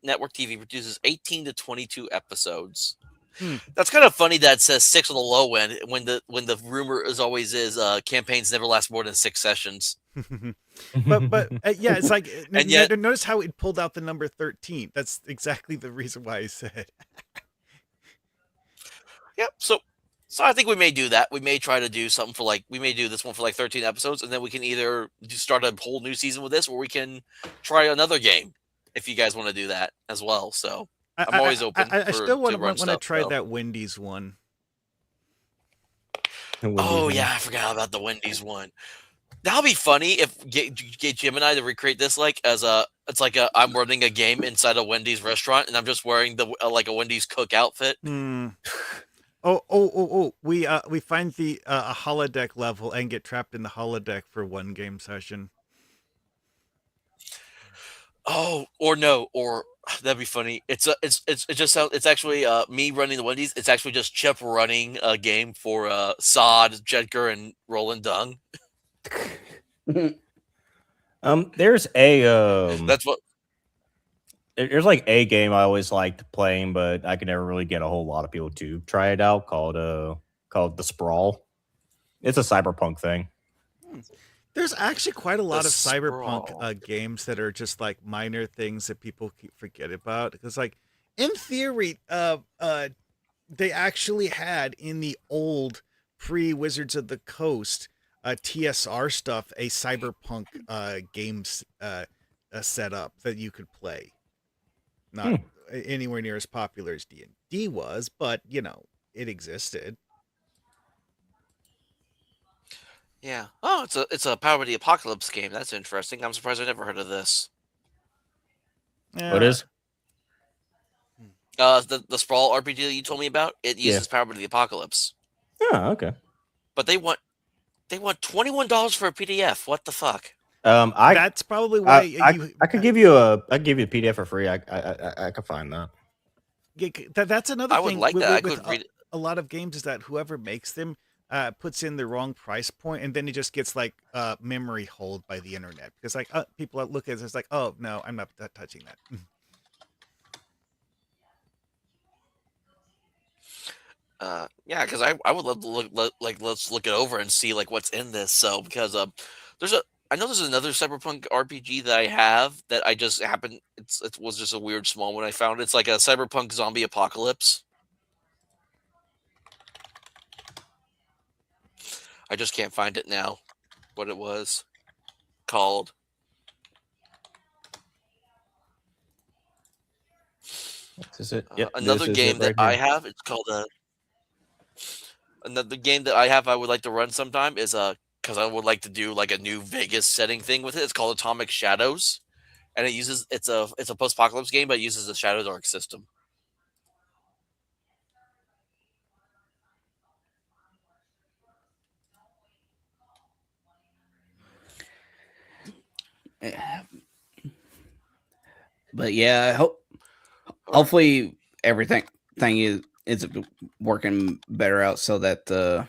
network TV produces 18 to 22 episodes. That's kind of funny that it says 6 on the low end when the rumor campaigns never last more than 6 sessions. but yeah, it's like And yet- notice how it pulled out the number 13. That's exactly the reason why I said. Yep. So I think we may do that. We may try to do something we may do this one for like 13 episodes, and then we can either start a whole new season with this, or we can try another game if you guys want to do that as well. So I'm always open. I still want run to stuff, try so. that Wendy's one. Oh yeah, I forgot about the Wendy's one. That'll be funny if get Gemini to recreate this it's like I'm running a game inside a Wendy's restaurant and I'm just wearing like a Wendy's cook outfit. We find the a holodeck level and get trapped in the holodeck for one game session. Oh, or that'd be funny. It's actually me running the Wendy's. It's actually just Chip running a game for Sod, Jedgar, and Roland Dung. There's a That's what. there's like a game I always liked playing, but I could never really get a whole lot of people to try it out called The Sprawl. It's a cyberpunk thing. There's actually quite a lot of Sprawl. cyberpunk games that are just like minor things that people forget about. Because like in theory, they actually had in the old pre-Wizards of the Coast TSR stuff a cyberpunk games set up that you could play. Not anywhere near as popular as D&D was, but you know, it existed. Yeah. Oh, it's a Power of the Apocalypse game. That's interesting. I'm surprised I never heard of this. What is? The Sprawl RPG that you told me about. It uses Power of the Apocalypse. Oh, okay. But they want $21 for a PDF. What the fuck? That's probably why I could give you a PDF for free. I could find that. That's another I thing. would like that. I with could read it. a lot of games is that whoever makes them puts in the wrong price point, and then it just gets like memory hold by the internet because like people look at it, it's like, oh no, I'm not touching that. Yeah, because I would love to let's look it over and see like what's in this. So because I know there's another cyberpunk RPG that I have that I just happened. It was just a weird small one I found. It's like a cyberpunk zombie apocalypse. I just can't find it now. What it was called. This is it. Yep, Another this is it game that right I here. have. It's called another game that I have. I would like to run sometime is because I would like to do like a new Vegas setting thing with it. It's called Atomic Shadows, and it's a post apocalypse game, but it uses the Shadows Arc system. Eh, But yeah, All right. hopefully everything thing is working better out so that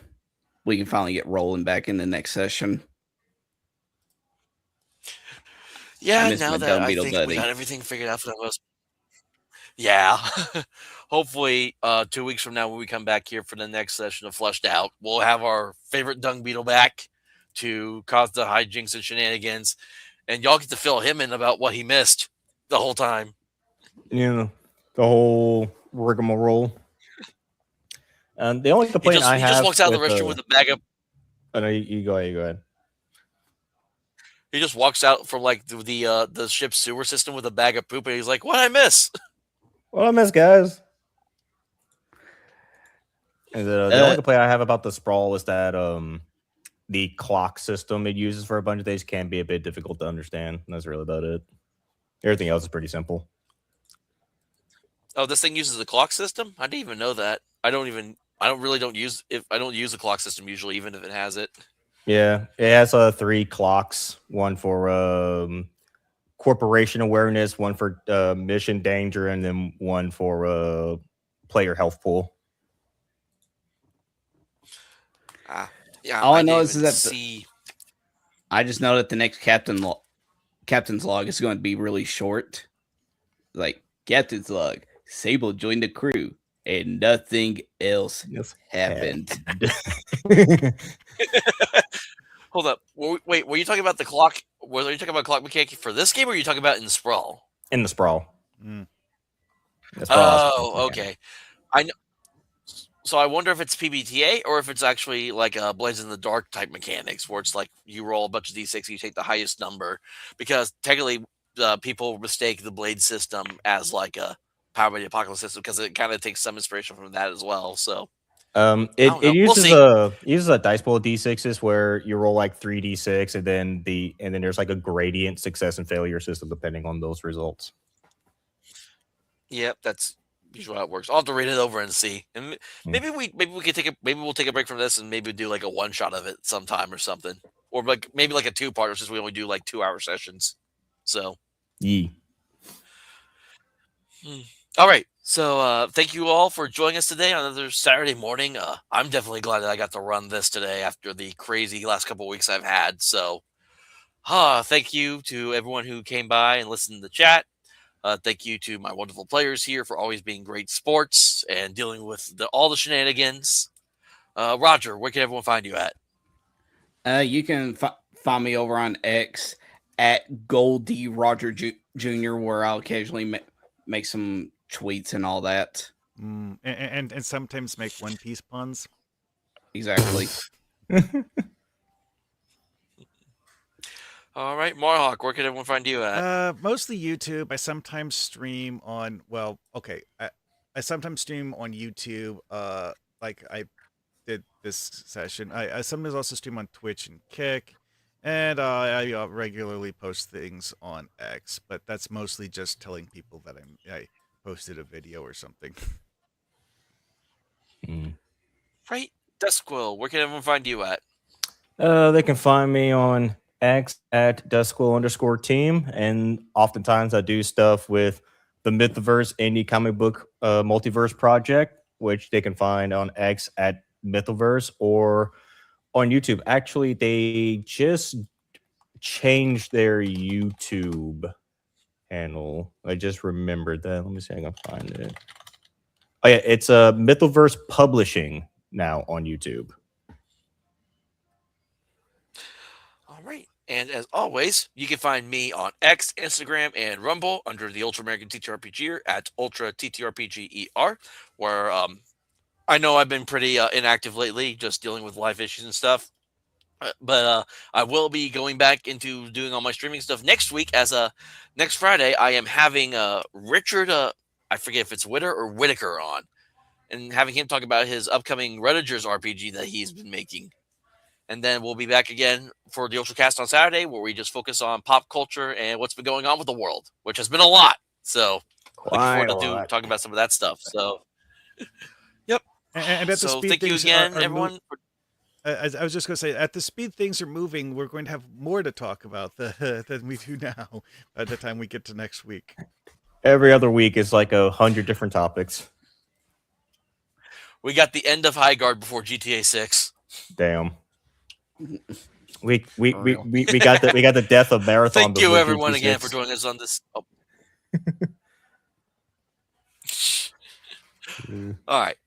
we can finally get rolling back in the next session. I Yeah, miss now my that dumb I beetle think we got buddy. everything figured out for the most. Yeah. Hopefully, 2 weeks from now, when we come back here for the next session of Flushed Out, we'll have our favorite dung beetle back to cause the hijinks and shenanigans, and y'all get to fill him in about what he missed the whole time. You know, the whole rigmarole. And the only complaint I He just have walks out of the with restroom with a bag of. oh, no, you go ahead. You go ahead. He just walks out from like the ship's sewer system with a bag of poop, and he's like, "What I miss?" Well, I miss guys. And the only Uh, complaint I have about the sprawl is that the clock system it uses for a bunch of things can be a bit difficult to understand. That's really about it. Everything else is pretty simple. Oh, this thing uses a clock system. I didn't even know that. I don't even. I don't really don't use if I don't use the clock system usually, even if it has it. Yeah, it has 3 clocks. One for corporation awareness, one for mission danger, and then one for player health pool. Ah, yeah, all I I know didn't is even that see. I just know that the next captain's log is going to be really short. Like captain's log, Sable joined the crew, and nothing else Yes. happened. Hold up. Wait, were you talking about the clock? Were you talking about clock mechanic for this game, or were you talking about in Sprawl? In the sprawl. Mm. The sprawl has Oh, okay. I know. So I wonder if it's PBTA or if it's actually like a Blades in the Dark type mechanics, where it's like you roll a bunch of d6, you take the highest number, because technically people mistake the Blade system as like a Power by the Apocalypse system because it kind of takes some inspiration from that as well. So I don't It know. We'll uses see. a dice pool of d6s where you roll like 3d6 and then there's like a gradient success and failure system depending on those results. Yep, that's usually how it works. I'll have to read it over and see. And maybe we could maybe we'll take a break from this and maybe do like a one shot of it sometime or something, or like maybe like a 2-parter since we only do like 2-hour sessions. So. Yee. All right. So thank you all for joining us today on another Saturday morning. I'm definitely glad that I got to run this today after the crazy last couple of weeks I've had. So thank you to everyone who came by and listened to the chat. Thank you to my wonderful players here for always being great sports and dealing with all the shenanigans. Roger, where can everyone find you at? You can find me over on X at Goldie Roger Jr., where I'll occasionally make some tweets and all that. And sometimes make One Piece puns. Exactly. All right, Marhawk, where can everyone find you at? Mostly YouTube. I sometimes stream on. Well, okay. I sometimes stream on YouTube. Like I did this session. I sometimes also stream on Twitch and Kick, and I regularly post things on X. But that's mostly just telling people that I posted a video or something. Right, Dusquill, where can everyone find you at? They can find me on X at Dusquill_team, and oftentimes I do stuff with the Mythoverse Indie Comic Book Multiverse Project, which they can find on X at Mythoverse or on YouTube. Actually, they just changed their YouTube handle. I just remembered that. Let me see if I can find it. Oh yeah, it's Mythoverse Publishing now on YouTube. All right. And as always, you can find me on X, Instagram, and Rumble under the Ultra American TTRPG at Ultra TTRPGER, where I know I've been pretty inactive lately, just dealing with life issues and stuff. But I will be going back into doing all my streaming stuff next week. Next Friday, I am having Richard. I forget if it's Witter or Whitaker on, and having him talk about his upcoming Reddigers RPG that he's been making. And then we'll be back again for the Ultracast on Saturday, where we just focus on pop culture and what's been going on with the world, which has been a lot. So looking forward to talking about some of that stuff. So, yep. And at the So speed thank you things again, are everyone. I was just going to say, at the speed things are moving, we're going to have more to talk about than we do now by the time we get to next week. Every other week is like 100 different topics. We got the end of High Guard before GTA 6. Damn. We got the death of Marathon. Thank you, before everyone, GT6. again for joining us on this. Oh. All right.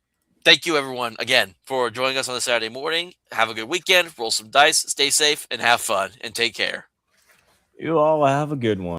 Thank you, everyone, again for joining us on this Saturday morning. Have a good weekend. Roll some dice. Stay safe and have fun. And take care. You all have a good one.